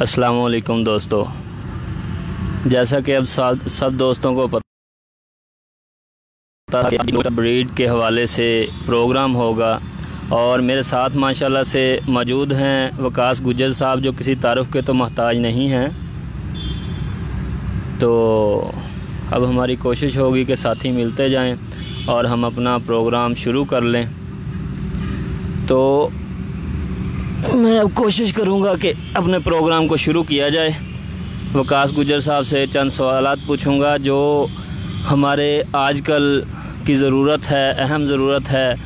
अस्सलाम वालेकुम दोस्तों, जैसा कि अब सब दोस्तों को पता है कि ब्रीड के हवाले से प्रोग्राम होगा और मेरे साथ माशाल्लाह से मौजूद हैं वकास गुज्जर साहब, जो किसी तारुफ़ के तो मोहताज नहीं हैं। तो अब हमारी कोशिश होगी कि साथी मिलते जाएं और हम अपना प्रोग्राम शुरू कर लें। तो मैं अब कोशिश करूंगा कि अपने प्रोग्राम को शुरू किया जाए। वकास गुज्जर साहब से चंद सवालात पूछूंगा जो हमारे आजकल की ज़रूरत है, अहम ज़रूरत है।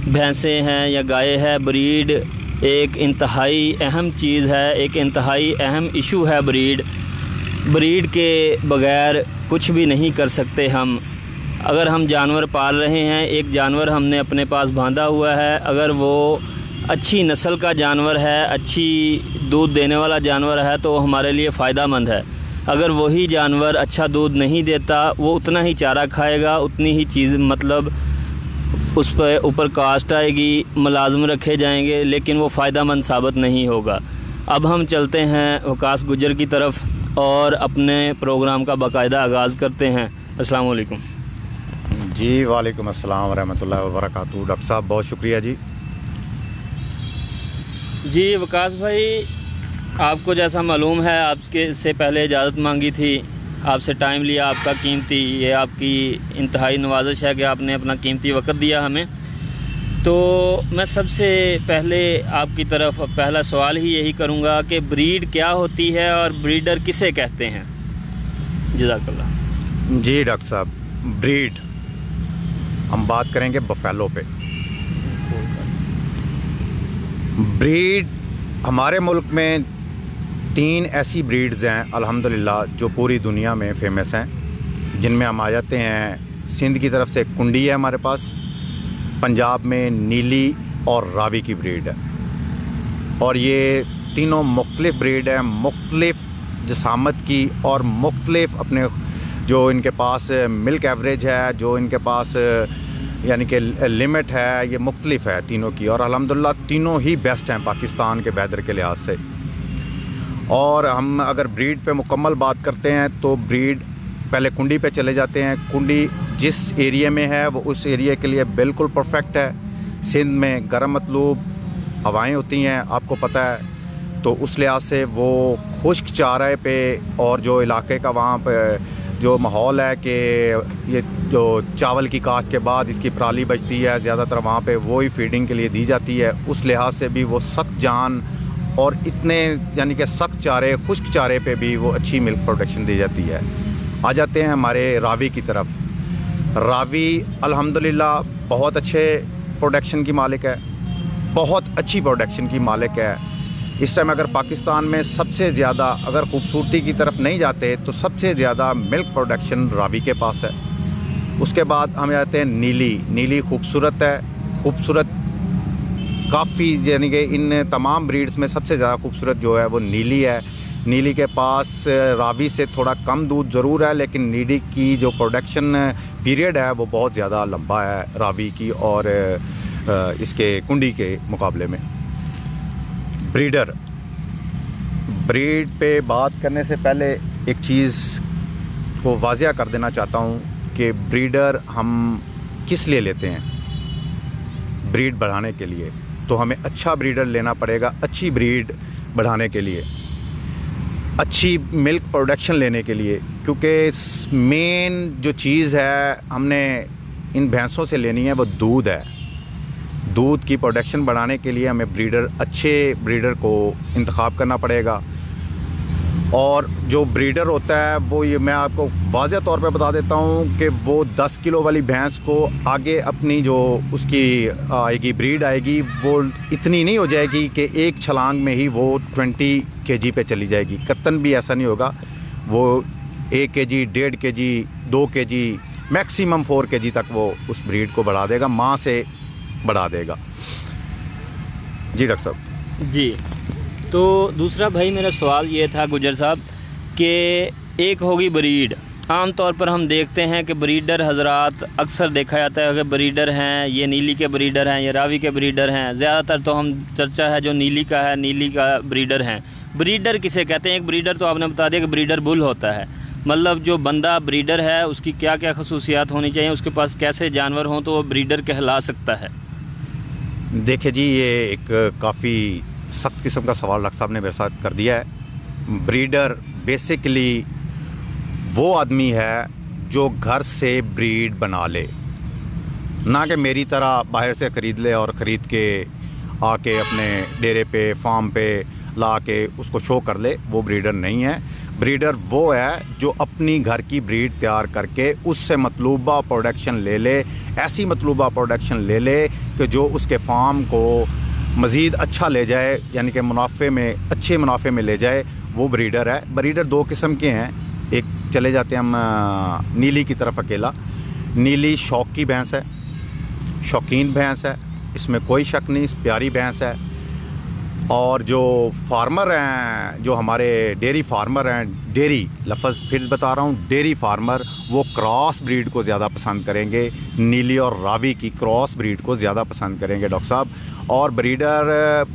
भैंसें हैं या गाय है, ब्रीड एक इंतहाई अहम चीज़ है, एक इंतहाई अहम इशू है। ब्रीड के बग़ैर कुछ भी नहीं कर सकते हम। अगर हम जानवर पाल रहे हैं, एक जानवर हमने अपने पास बांधा हुआ है, अगर वो अच्छी नस्ल का जानवर है, अच्छी दूध देने वाला जानवर है तो हमारे लिए फ़ायदा मंद है। अगर वही जानवर अच्छा दूध नहीं देता, वो उतना ही चारा खाएगा, उतनी ही चीज़ मतलब उस पर ऊपर कास्ट आएगी, मुलाज़िम रखे जाएंगे, लेकिन वो फ़ायदा मंद साबित नहीं होगा। अब हम चलते हैं वकास गुज्जर की तरफ और अपने प्रोग्राम का बाकायदा आगाज़ करते हैं। अस्सलाम वालेकुम जी। वालेकुम अस्सलाम रहमतुल्लाहि व बरकातहू। डॉक्टर साहब बहुत शुक्रिया जी। वकास भाई, आपको जैसा मालूम है, आपके से पहले इजाज़त मांगी थी, आपसे टाइम लिया आपका कीमती, ये आपकी इंतहाई नवाजिश है कि आपने अपना कीमती वक़्त दिया हमें। तो मैं सबसे पहले आपकी तरफ पहला सवाल ही यही करूँगा कि ब्रीड क्या होती है और ब्रीडर किसे कहते हैं? जज़ाकल्लाह। जी डॉक्टर साहब, ब्रीड हम बात करेंगे बफेलो पे। ब्रीड हमारे मुल्क में 3 ऐसी ब्रीड्स हैं अल्हम्दुलिल्लाह जो पूरी दुनिया में फ़ेमस हैं, जिनमें हम आ जाते हैं। सिंध की तरफ से कुंडी है हमारे पास, पंजाब में नीली और रावी की ब्रीड है, और ये तीनों मुख्तलिफ ब्रीड है, मुख्तलिफ जसामत की और मुख्तलिफ अपने जो इनके पास मिल्क एवरेज है, जो इनके पास यानी कि लिमिट है, ये मुख्तलिफ है तीनों की, और अल्हम्दुलिल्लाह तीनों ही बेस्ट हैं पाकिस्तान के वेदर के लिहाज से। और हम अगर ब्रीड पे मुकम्मल बात करते हैं तो ब्रीड पहले कुंडी पे चले जाते हैं। कुंडी जिस एरिया में है वो उस एरिया के लिए बिल्कुल परफेक्ट है। सिंध में गर्म मतलूब हवाएं होती हैं, आपको पता है, तो उस लिहाज से वो खुश्क चारे पे और जो इलाके का वहाँ पे जो माहौल है कि ये जो चावल की काश्त के बाद इसकी पराली बचती है, ज़्यादातर वहाँ पे वही फीडिंग के लिए दी जाती है। उस लिहाज से भी वो सख्त जान और इतने यानी कि सख्त चारे, खुश्क चारे पे भी वो अच्छी मिल्क प्रोडक्शन दी जाती है। आ जाते हैं हमारे रावी की तरफ। रावी अल्हम्दुलिल्लाह बहुत अच्छे प्रोडक्शन की मालिक है, बहुत अच्छी प्रोडक्शन की मालिक है। इस टाइम अगर पाकिस्तान में सबसे ज़्यादा, अगर खूबसूरती की तरफ नहीं जाते तो सबसे ज़्यादा मिल्क प्रोडक्शन रावी के पास है। उसके बाद हम जाते हैं नीली। नीली खूबसूरत है, खूबसूरत काफ़ी, यानी कि इन तमाम ब्रीड्स में सबसे ज़्यादा खूबसूरत जो है वो नीली है। नीली के पास रावी से थोड़ा कम दूध ज़रूर है, लेकिन नीली की जो प्रोडक्शन पीरियड है वो बहुत ज़्यादा लंबा है रावी की और इसके कुंडी के मुकाबले में। ब्रीड पे बात करने से पहले एक चीज़ को वाज़िया कर देना चाहता हूँ कि ब्रीडर हम किस लिए लेते हैं। ब्रीड बढ़ाने के लिए, तो हमें अच्छा ब्रीडर लेना पड़ेगा, अच्छी ब्रीड बढ़ाने के लिए, अच्छी मिल्क प्रोडक्शन लेने के लिए, क्योंकि मेन जो चीज़ है हमने इन भैंसों से लेनी है वो दूध है। दूध की प्रोडक्शन बढ़ाने के लिए हमें अच्छे ब्रीडर को इंतखाब करना पड़ेगा। और जो ब्रीडर होता है वो, ये मैं आपको वाज़ेह तौर पे बता देता हूँ कि वो 10 किलो वाली भैंस को आगे अपनी जो उसकी आएगी ब्रीड आएगी, वो इतनी नहीं हो जाएगी कि एक छलांग में ही वो 20 kg पे चली जाएगी। कतन भी ऐसा नहीं होगा। वो 1 kg, 1.5 kg, 2 kg, maximum 4 kg तक वो उस ब्रीड को बढ़ा देगा, माँ से बढ़ा देगा। जी डॉक्टर साहब। जी, तो दूसरा भाई मेरा सवाल ये था गुज्जर साहब कि एक होगी ब्रीड। आम तौर पर हम देखते हैं कि ब्रीडर हजरात अक्सर देखा जाता है कि ब्रीडर हैं, ये नीली के ब्रीडर हैं, ये रावी के ब्रीडर हैं। ज़्यादातर तो हम चर्चा है जो नीली का है, नीली का ब्रीडर हैं। ब्रीडर किसे कहते हैं? एक ब्रीडर तो आपने बता दिया कि ब्रीडर बुल होता है, मतलब जो बंदा ब्रीडर है उसकी क्या क्या खसूसियात होनी चाहिए, उसके पास कैसे जानवर हों तो वो ब्रीडर कहला सकता है? देखिए जी, ये एक काफ़ी सख्त किस्म का सवाल डॉक्टर साहब ने मेरे साथ कर दिया है। ब्रीडर बेसिकली वो आदमी है जो घर से ब्रीड बना ले, ना कि मेरी तरह बाहर से ख़रीद ले और ख़रीद के आके अपने डेरे पे फार्म पे ला के उसको शो कर ले। वो ब्रीडर नहीं है। ब्रीडर वो है जो अपनी घर की ब्रीड तैयार करके उससे मतलूबा प्रोडक्शन ले ले, ऐसी मतलूबा प्रोडक्शन ले ले कि जो उसके फार्म को मज़ीद अच्छा ले जाए, यानी कि मुनाफे में, अच्छे मुनाफे में ले जाए, वो ब्रीडर है। ब्रीडर दो किस्म के हैं। एक चले जाते हैं हम नीली की तरफ अकेला। नीली शौक की भैंस है, शौकीन भैंस है, इसमें कोई शक नहीं, प्यारी भैंस है। और जो फार्मर हैं, जो हमारे डेयरी फार्मर हैं, डेयरी लफ्ज़ फिर बता रहा हूँ, डेयरी फार्मर, वो क्रॉस ब्रीड को ज़्यादा पसंद करेंगे। नीली और रावी की क्रॉस ब्रीड को ज़्यादा पसंद करेंगे डॉक्टर साहब। और ब्रीडर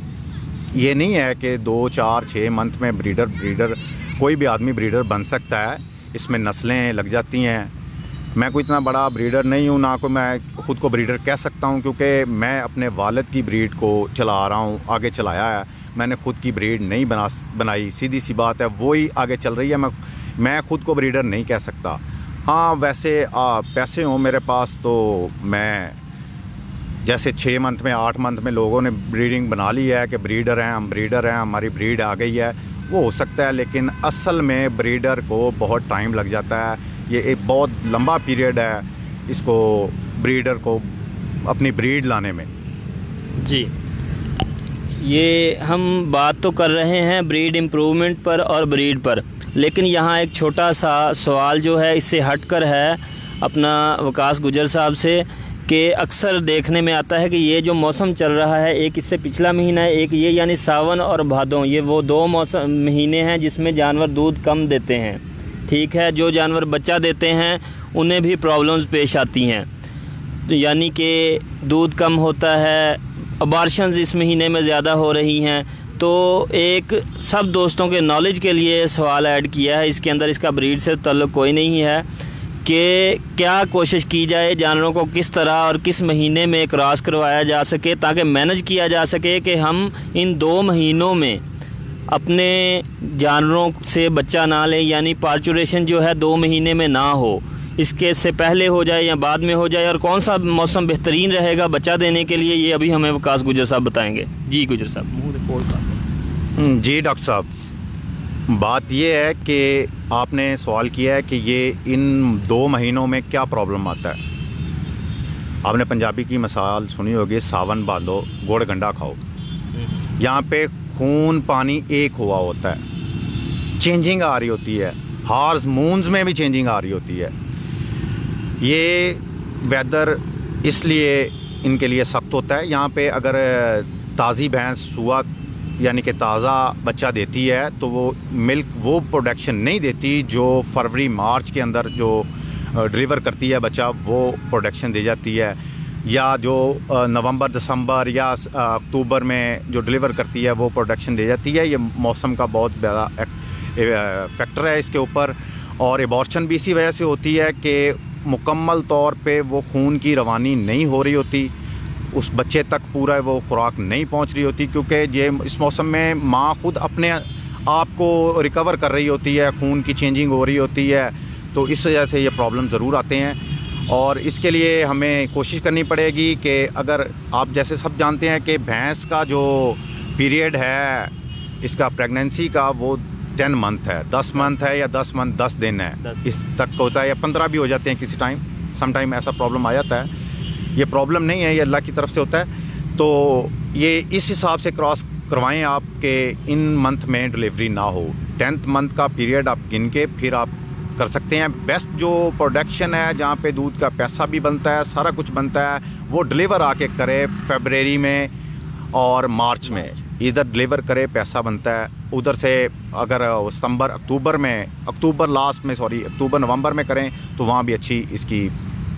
ये नहीं है कि 2, 4, 6 मंथ में ब्रीडर कोई भी आदमी ब्रीडर बन सकता है। इसमें नस्लें लग जाती हैं। मैं कोई इतना बड़ा ब्रीडर नहीं हूँ, ना कोई मैं ख़ुद को ब्रीडर कह सकता हूँ, क्योंकि मैं अपने वालिद की ब्रीड को चला रहा हूँ, आगे चलाया है। मैंने ख़ुद की ब्रीड नहीं बनाई, सीधी सी बात है, वही आगे चल रही है। मैं ख़ुद को ब्रीडर नहीं कह सकता। हाँ, वैसे पैसे हों मेरे पास तो मैं, जैसे 6 मंथ में, 8 मंथ में लोगों ने ब्रीडिंग बना ली है कि ब्रीडर हैं, हम ब्रीडर हैं, हमारी ब्रीड आ गई है, वो हो सकता है। लेकिन असल में ब्रीडर को बहुत टाइम लग जाता है। ये एक बहुत लंबा पीरियड है इसको, ब्रीडर को अपनी ब्रीड लाने में। जी, ये हम बात तो कर रहे हैं ब्रीड इम्प्रूवमेंट पर और ब्रीड पर, लेकिन यहाँ एक छोटा सा सवाल जो है इससे हटकर है अपना वकास गुजर साहब से, कि अक्सर देखने में आता है कि ये जो मौसम चल रहा है, एक इससे पिछला महीना है, एक ये, यानी सावन और भादों, ये वो 2 महीने हैं जिसमें जानवर दूध कम देते हैं। ठीक है, जो जानवर बच्चा देते हैं उन्हें भी प्रॉब्लम्स पेश आती हैं, तो यानी कि दूध कम होता है, अबॉर्शंस इस महीने में ज़्यादा हो रही हैं। तो एक सब दोस्तों के नॉलेज के लिए सवाल ऐड किया है इसके अंदर, इसका ब्रीड से ताल्लुक़ कोई नहीं है, कि क्या कोशिश की जाए जानवरों को किस तरह और किस महीने में क्रॉस करवाया जा सके, ताकि मैनेज किया जा सके कि हम इन 2 महीनों में अपने जानवरों से बच्चा ना लें, यानी पार्चुरेशन जो है 2 महीने में ना हो, इसके से पहले हो जाए या बाद में हो जाए, और कौन सा मौसम बेहतरीन रहेगा बच्चा देने के लिए, ये अभी हमें वकास गुजर साहब बताएंगे। जी गुजर साहब। जी डॉक्टर साहब, बात ये है कि आपने सवाल किया है कि ये इन 2 महीनों में क्या प्रॉब्लम आता है। आपने पंजाबी की मिसाल सुनी होगी, सावन बांधो गुड़ गंडा खाओ। यहाँ पे खून पानी एक हुआ होता है, चेंजिंग आ रही होती है, हार्मोन्स में भी चेंजिंग आ रही होती है। ये वेदर इसलिए इनके लिए सख्त होता है। यहाँ पे अगर ताज़ी भैंस सुआ यानी कि ताज़ा बच्चा देती है तो वो मिल्क, वो प्रोडक्शन नहीं देती जो फरवरी मार्च के अंदर जो डिलीवर करती है बच्चा, वो प्रोडक्शन दे जाती है। या जो नवंबर दिसंबर या अक्टूबर में जो डिलीवर करती है वो प्रोडक्शन दे जाती है। ये मौसम का बहुत बड़ा फैक्टर है इसके ऊपर। और एबॉर्शन भी इसी वजह से होती है कि मुकम्मल तौर पे वो खून की रवानी नहीं हो रही होती, उस बच्चे तक पूरा वो खुराक नहीं पहुंच रही होती, क्योंकि ये इस मौसम में माँ खुद अपने आप को रिकवर कर रही होती है, खून की चेंजिंग हो रही होती है। तो इस वजह से ये प्रॉब्लम ज़रूर आते हैं। और इसके लिए हमें कोशिश करनी पड़ेगी कि अगर आप जैसे सब जानते हैं कि भैंस का जो पीरियड है इसका प्रेगनेंसी का, वो 10 मंथ है, 10 मंथ है या 10 मंथ 10 दिन है, इस तक होता है, या 15 भी हो जाते हैं किसी टाइम, सम टाइम ऐसा प्रॉब्लम आ जाता है। ये प्रॉब्लम नहीं है, ये अल्लाह की तरफ से होता है। तो ये इस हिसाब से क्रॉस करवाएं आप कि इन मंथ में डिलीवरी ना हो। 10th मंथ का पीरियड आप गिन के फिर आप कर सकते हैं। बेस्ट जो प्रोडक्शन है, जहाँ पे दूध का पैसा भी बनता है, सारा कुछ बनता है, वो डिलीवर आके करे फरवरी में और मार्च में, इधर डिलीवर करे, पैसा बनता है। उधर से अगर सितंबर अक्टूबर लास्ट में, अक्टूबर नवंबर में करें तो वहाँ भी अच्छी इसकी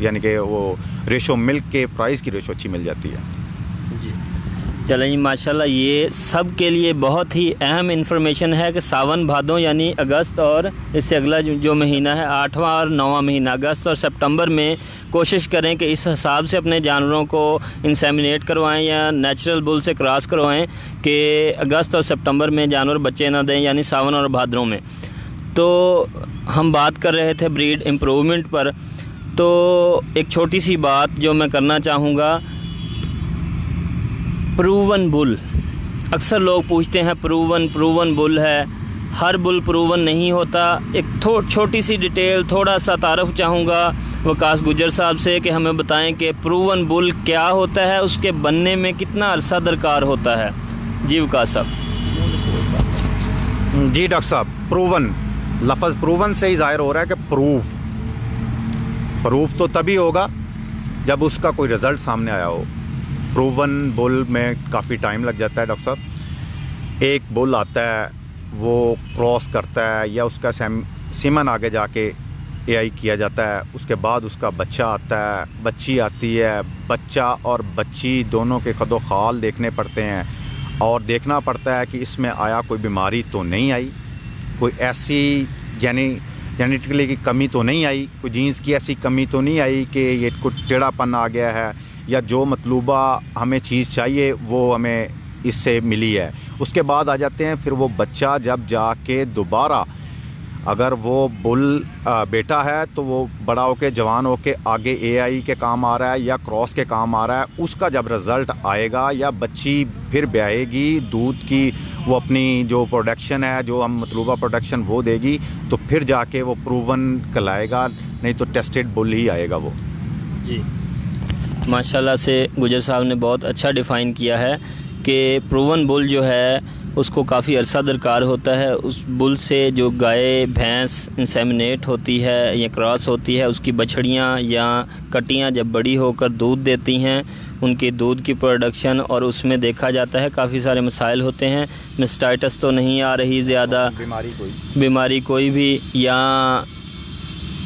यानी कि वो रेशो, मिल्क के प्राइस की रेशो अच्छी मिल जाती है। जी, चलें जी, माशाल्लाह ये सब के लिए बहुत ही अहम इन्फॉर्मेशन है कि सावन भादों यानी अगस्त और इससे अगला जो महीना है 8वां और 9वां महीना अगस्त और सितंबर में कोशिश करें कि इस हिसाब से अपने जानवरों को इंसेमिनेट करवाएं या नेचुरल बुल से क्रॉस करवाएं कि अगस्त और सितंबर में जानवर बच्चे ना दें, यानी सावन और भादरों में। तो हम बात कर रहे थे ब्रीड इम्प्रूवमेंट पर, तो एक छोटी सी बात जो मैं करना चाहूँगा, प्रूवन बुल। अक्सर लोग पूछते हैं प्रूवन बुल है, हर बुल प्रूवन नहीं होता। एक छोटी सी डिटेल, थोड़ा सा तारफ़ चाहूँगा वकास गुजर साहब से कि हमें बताएं कि प्रूवन बुल क्या होता है, उसके बनने में कितना अरसा दरकार होता है। जी वकास साहब। जी डॉक्टर साहब, प्रूवन, लफ्ज़ प्रूवन से ही ज़ाहिर हो रहा है कि प्रूफ तो तभी होगा जब उसका कोई रिज़ल्ट सामने आया हो। प्रूवन बुल में काफ़ी टाइम लग जाता है डॉक्टर साहब। एक बुल आता है, वो क्रॉस करता है या उसका सीमन आगे जाके एआई किया जाता है, उसके बाद उसका बच्चा आता है, बच्ची आती है, बच्चा और बच्ची दोनों के कदो खाल देखने पड़ते हैं और देखना पड़ता है कि इसमें आया कोई बीमारी तो नहीं आई, कोई ऐसी जेनेटिकली की कमी तो नहीं आई, कोई जीन्स की ऐसी कमी तो नहीं आई कि ये कुछ टेढ़ापन आ गया है या जो मतलूबा हमें चीज़ चाहिए वो हमें इससे मिली है। उसके बाद आ जाते हैं फिर वो बच्चा, जब जाके दोबारा अगर वो बुल बेटा है तो वो बड़ा होके जवान होके आगे एआई के काम आ रहा है या क्रॉस के काम आ रहा है, उसका जब रिज़ल्ट आएगा या बच्ची फिर ब्याएगी, दूध की वो अपनी जो प्रोडक्शन है, जो हम मतलूबा प्रोडक्शन वो देगी, तो फिर जाके वो प्रूवन कहलाएगा, नहीं तो टेस्टेड बुल ही आएगा वो। जी माशाल्लाह से गुजर साहब ने बहुत अच्छा डिफ़ाइन किया है कि प्रूवन बुल जो है उसको काफ़ी अरसा दरकार होता है। उस बुल से जो गाय भैंस इंसेमिनेट होती है या क्रॉस होती है, उसकी बछड़ियाँ या कटियाँ जब बड़ी होकर दूध देती हैं, उनके दूध की प्रोडक्शन और उसमें देखा जाता है काफ़ी सारे मसाइल होते हैं। मास्टाइटिस तो नहीं आ रही ज़्यादा, बीमारी कोई भी, या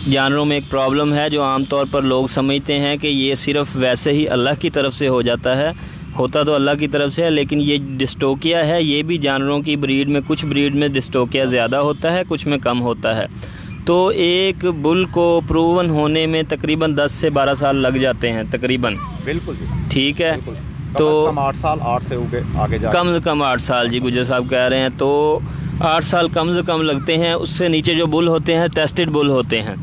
जानवरों में एक प्रॉब्लम है जो आमतौर पर लोग समझते हैं कि ये सिर्फ़ वैसे ही अल्लाह की तरफ से हो जाता है, होता तो अल्लाह की तरफ से है, लेकिन ये डिस्टोकिया है। ये भी जानवरों की ब्रीड में, कुछ ब्रीड में डिस्टोकिया ज़्यादा होता है, कुछ में कम होता है। तो एक बुल को प्रूवन होने में तकरीबन 10 से 12 साल लग जाते हैं तकरीबन। बिल्कुल ठीक है। तो कम 8 साल, 8 से आगे जा, कम से कम 8 साल जी गुजर साहब कह रहे हैं, तो 8 साल कम से कम लगते हैं। उससे नीचे जो बुल होते हैं टेस्टेड बुल होते हैं।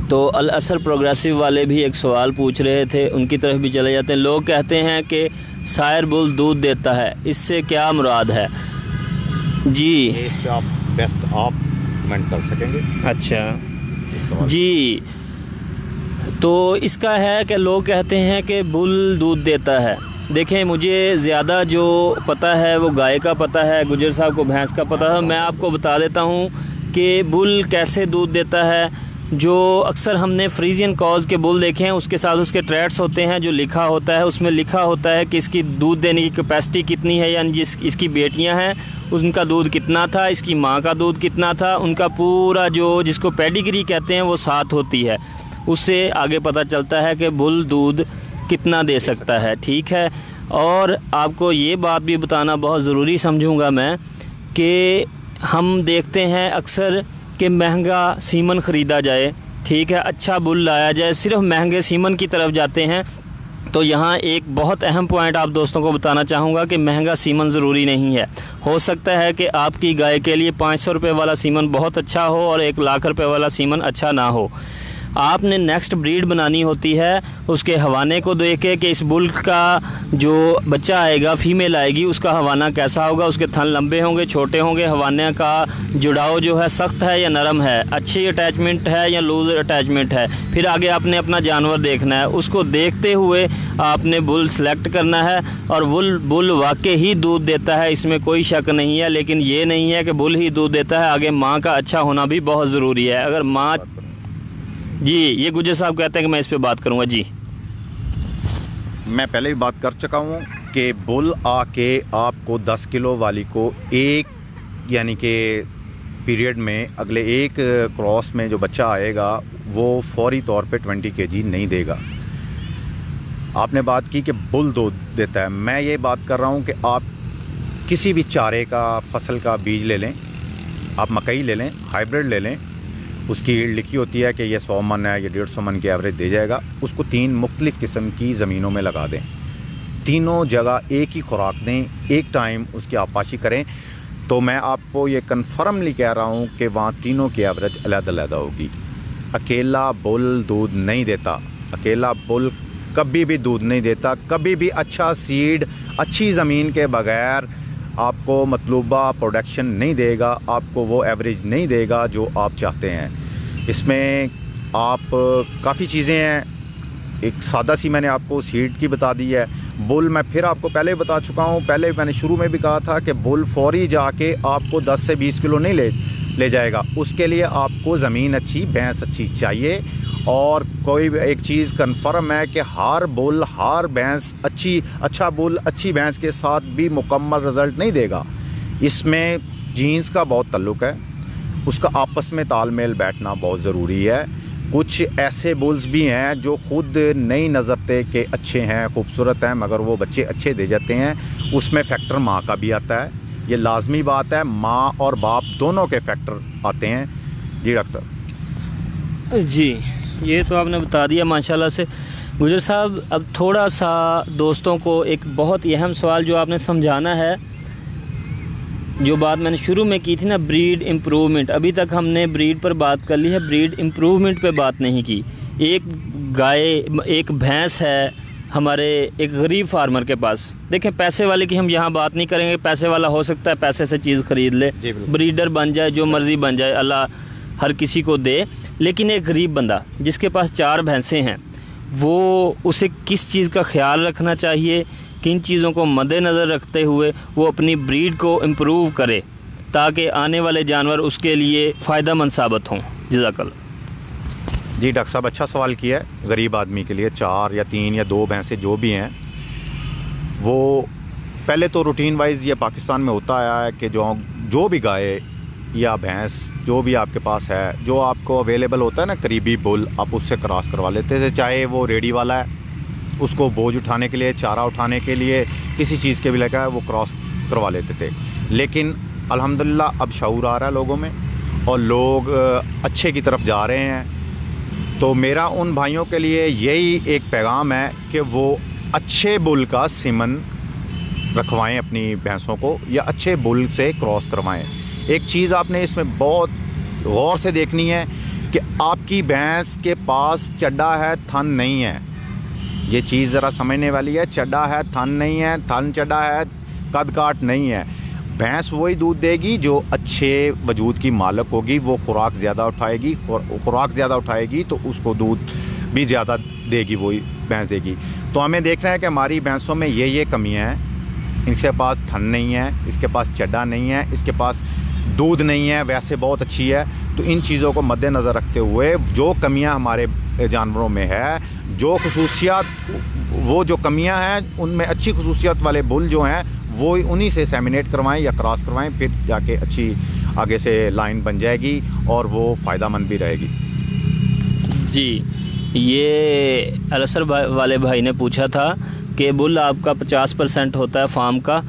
तो अल असर प्रोग्रेसिव वाले भी एक सवाल पूछ रहे थे, उनकी तरफ भी चले जाते हैं। लोग कहते हैं कि सायर बुल दूध देता है, इससे क्या मुराद है? जी इस पे आप बेस्ट आप कमेंट कर सकेंगे। अच्छा जी, तो इसका है कि लोग कहते हैं कि बुल दूध देता है। देखें, मुझे ज़्यादा जो पता है वो गाय का पता है, गुजर साहब को भैंस का पता है। मैं आपको बता देता हूँ कि बुल कैसे दूध देता है। जो अक्सर हमने फ्रीजियन कॉज के बुल देखे हैं, उसके साथ उसके ट्रेट्स होते हैं, जो लिखा होता है उसमें लिखा होता है कि इसकी दूध देने की कैपेसिटी कितनी है, यानी इसकी बेटियां हैं उनका दूध कितना था, इसकी माँ का दूध कितना था, उनका पूरा जो जिसको पेडिग्री कहते हैं वो साथ होती है। उससे आगे पता चलता है कि बुल दूध कितना दे सकता है। ठीक है, और आपको ये बात भी बताना बहुत ज़रूरी समझूँगा मैं कि हम देखते हैं अक्सर कि महंगा सीमन ख़रीदा जाए, ठीक है, अच्छा बुल लाया जाए, सिर्फ महंगे सीमन की तरफ जाते हैं। तो यहाँ एक बहुत अहम पॉइंट आप दोस्तों को बताना चाहूँगा कि महंगा सीमन ज़रूरी नहीं है। हो सकता है कि आपकी गाय के लिए 500 रुपये वाला सीमन बहुत अच्छा हो और 1 लाख रुपये वाला सीमन अच्छा ना हो। आपने नेक्स्ट ब्रीड बनानी होती है, उसके हवाने को देखे कि इस बुल का जो बच्चा आएगा, फीमेल आएगी, उसका हवाना कैसा होगा, उसके थन लंबे होंगे, छोटे होंगे, हवाने का जुड़ाव जो है सख्त है या नरम है, अच्छी अटैचमेंट है या लूज अटैचमेंट है। फिर आगे आपने अपना जानवर देखना है, उसको देखते हुए आपने बुल सेलेक्ट करना है। और बुल वाकई ही दूध देता है, इसमें कोई शक नहीं है, लेकिन ये नहीं है कि बुल ही दूध देता है, आगे माँ का अच्छा होना भी बहुत ज़रूरी है। अगर माँ, जी ये गुजर साहब कहते हैं कि मैं इस पे बात करूंगा। जी मैं पहले भी बात कर चुका हूँ कि बुल आके आपको 10 किलो वाली को एक यानी कि पीरियड में अगले एक क्रॉस में जो बच्चा आएगा वो फौरी तौर पे 20 kg नहीं देगा। आपने बात की कि बुल दूध देता है, मैं ये बात कर रहा हूँ कि आप किसी भी चारे का फसल का बीज ले लें, आप मकई ले लें, हाइब्रिड ले लें, उसकी ईल्ड लिखी होती है कि ये 100 मन है, ये 150 मन की एवरेज दे जाएगा। उसको 3 मुख्तलिफ़ किस्म की ज़मीनों में लगा दें, तीनों जगह एक ही खुराक दें, एक टाइम उसकी आपाशी करें, तो मैं आपको ये कन्फर्मली कह रहा हूँ कि वहाँ तीनों की एवरेज अलग-अलग होगी। अकेला बुल दूध नहीं देता, अकेला बुल कभी भी दूध नहीं देता, कभी भी अच्छा सीड, अच्छी ज़मीन के बग़ैर आपको मतलूबा प्रोडक्शन नहीं देगा, आपको वो एवरेज नहीं देगा जो आप चाहते हैं। इसमें आप काफ़ी चीज़ें हैं, एक सादा सी मैंने आपको सीड की बता दी है। बुल मैं फिर आपको पहले बता चुका हूँ, पहले मैंने शुरू में भी कहा था कि बुल फौरी जाके आपको 10 से 20 किलो नहीं ले जाएगा। उसके लिए आपको ज़मीन अच्छी, भैंस अच्छी चाहिए। और कोई एक चीज़ कन्फर्म है कि हर बुल, हर भैंस अच्छा बुल अच्छी भैंस के साथ भी मुकम्मल रिज़ल्ट नहीं देगा। इसमें जीन्स का बहुत ताल्लुक़ है, उसका आपस में तालमेल बैठना बहुत ज़रूरी है। कुछ ऐसे बुल्स भी हैं जो ख़ुद नहीं नज़रते कि अच्छे हैं, खूबसूरत हैं, मगर वो बच्चे अच्छे दे जाते हैं। उसमें फैक्टर माँ का भी आता है, ये लाजमी बात है, माँ और बाप दोनों के फैक्टर आते हैं। जी डॉक्टर साहब। जी, ये तो आपने बता दिया माशाल्लाह से। गुजर साहब, अब थोड़ा सा दोस्तों को एक बहुत ही अहम सवाल जो आपने समझाना है, जो बात मैंने शुरू में की थी ना, ब्रीड इम्प्रूवमेंट। अभी तक हमने ब्रीड पर बात कर ली है, ब्रीड इम्प्रूवमेंट पे बात नहीं की। एक गाय, एक भैंस है हमारे एक गरीब फार्मर के पास। देखें, पैसे वाले की हम यहाँ बात नहीं करेंगे, पैसे वाला हो सकता है पैसे से चीज़ ख़रीद ले, ब्रीडर बन जाए, जो मर्ज़ी बन जाए, अल्लाह हर किसी को दे। लेकिन एक गरीब बंदा जिसके पास 4 भैंसें हैं, वो उसे किस चीज़ का ख्याल रखना चाहिए, किन चीज़ों को मद्देनज़र रखते हुए वो अपनी ब्रीड को इम्प्रूव करे ताकि आने वाले जानवर उसके लिए फ़ायदेमंद साबित हों? जज़ाकल्लाह। जी डॉक्टर साहब, अच्छा सवाल किया है। गरीब आदमी के लिए 4 या 3 या 2 भैंसें जो भी हैं, वो पहले तो रूटीन वाइज ये पाकिस्तान में होता आया है कि जो भी गाय या भैंस जो भी आपके पास है, जो आपको अवेलेबल होता है ना करीबी बुल, आप उससे क्रॉस करवा लेते थे। चाहे वो रेडी वाला है, उसको बोझ उठाने के लिए, चारा उठाने के लिए, किसी चीज़ के भी लगा है, वो क्रॉस करवा लेते थे। लेकिन अल्हम्दुलिल्लाह अब शऊर आ रहा है लोगों में और लोग अच्छे की तरफ जा रहे हैं। तो मेरा उन भाइयों के लिए यही एक पैगाम है कि वो अच्छे बुल का सीमन रखवाएं अपनी भैंसों को, या अच्छे बुल से क्रॉस करवाएं। एक चीज़ आपने इसमें बहुत गौर से देखनी है कि आपकी भैंस के पास चड्डा है, थन नहीं है। ये चीज़ ज़रा समझने वाली है। चड्डा है, थन नहीं है, थन चड्डा है, कद काट नहीं है। भैंस वही दूध देगी जो अच्छे वजूद की मालिक होगी, वो खुराक ज़्यादा उठाएगी, खुराक ज़्यादा उठाएगी तो उसको दूध भी ज़्यादा देगी, वही भैंस देगी। तो हमें देखना है कि हमारी भैंसों में ये कमियां हैं। इनके पास थन नहीं है, इसके पास चड्डा नहीं है, इसके पास दूध नहीं है, वैसे बहुत अच्छी है। तो इन चीज़ों को मद्देनज़र रखते हुए जो कमियां हमारे जानवरों में है, जो खसूसियात, वो जो कमियां हैं उनमें अच्छी खसूसियात वाले बुल जो हैं वो उन्हीं से सेमिनेट करवाएं या क्रॉस करवाएं, फिर जाके अच्छी आगे से लाइन बन जाएगी और वो फ़ायदेमंद भी रहेगी। जी, ये अलसर वाले भाई ने पूछा था कि बुल आपका 50% होता है फार्म का,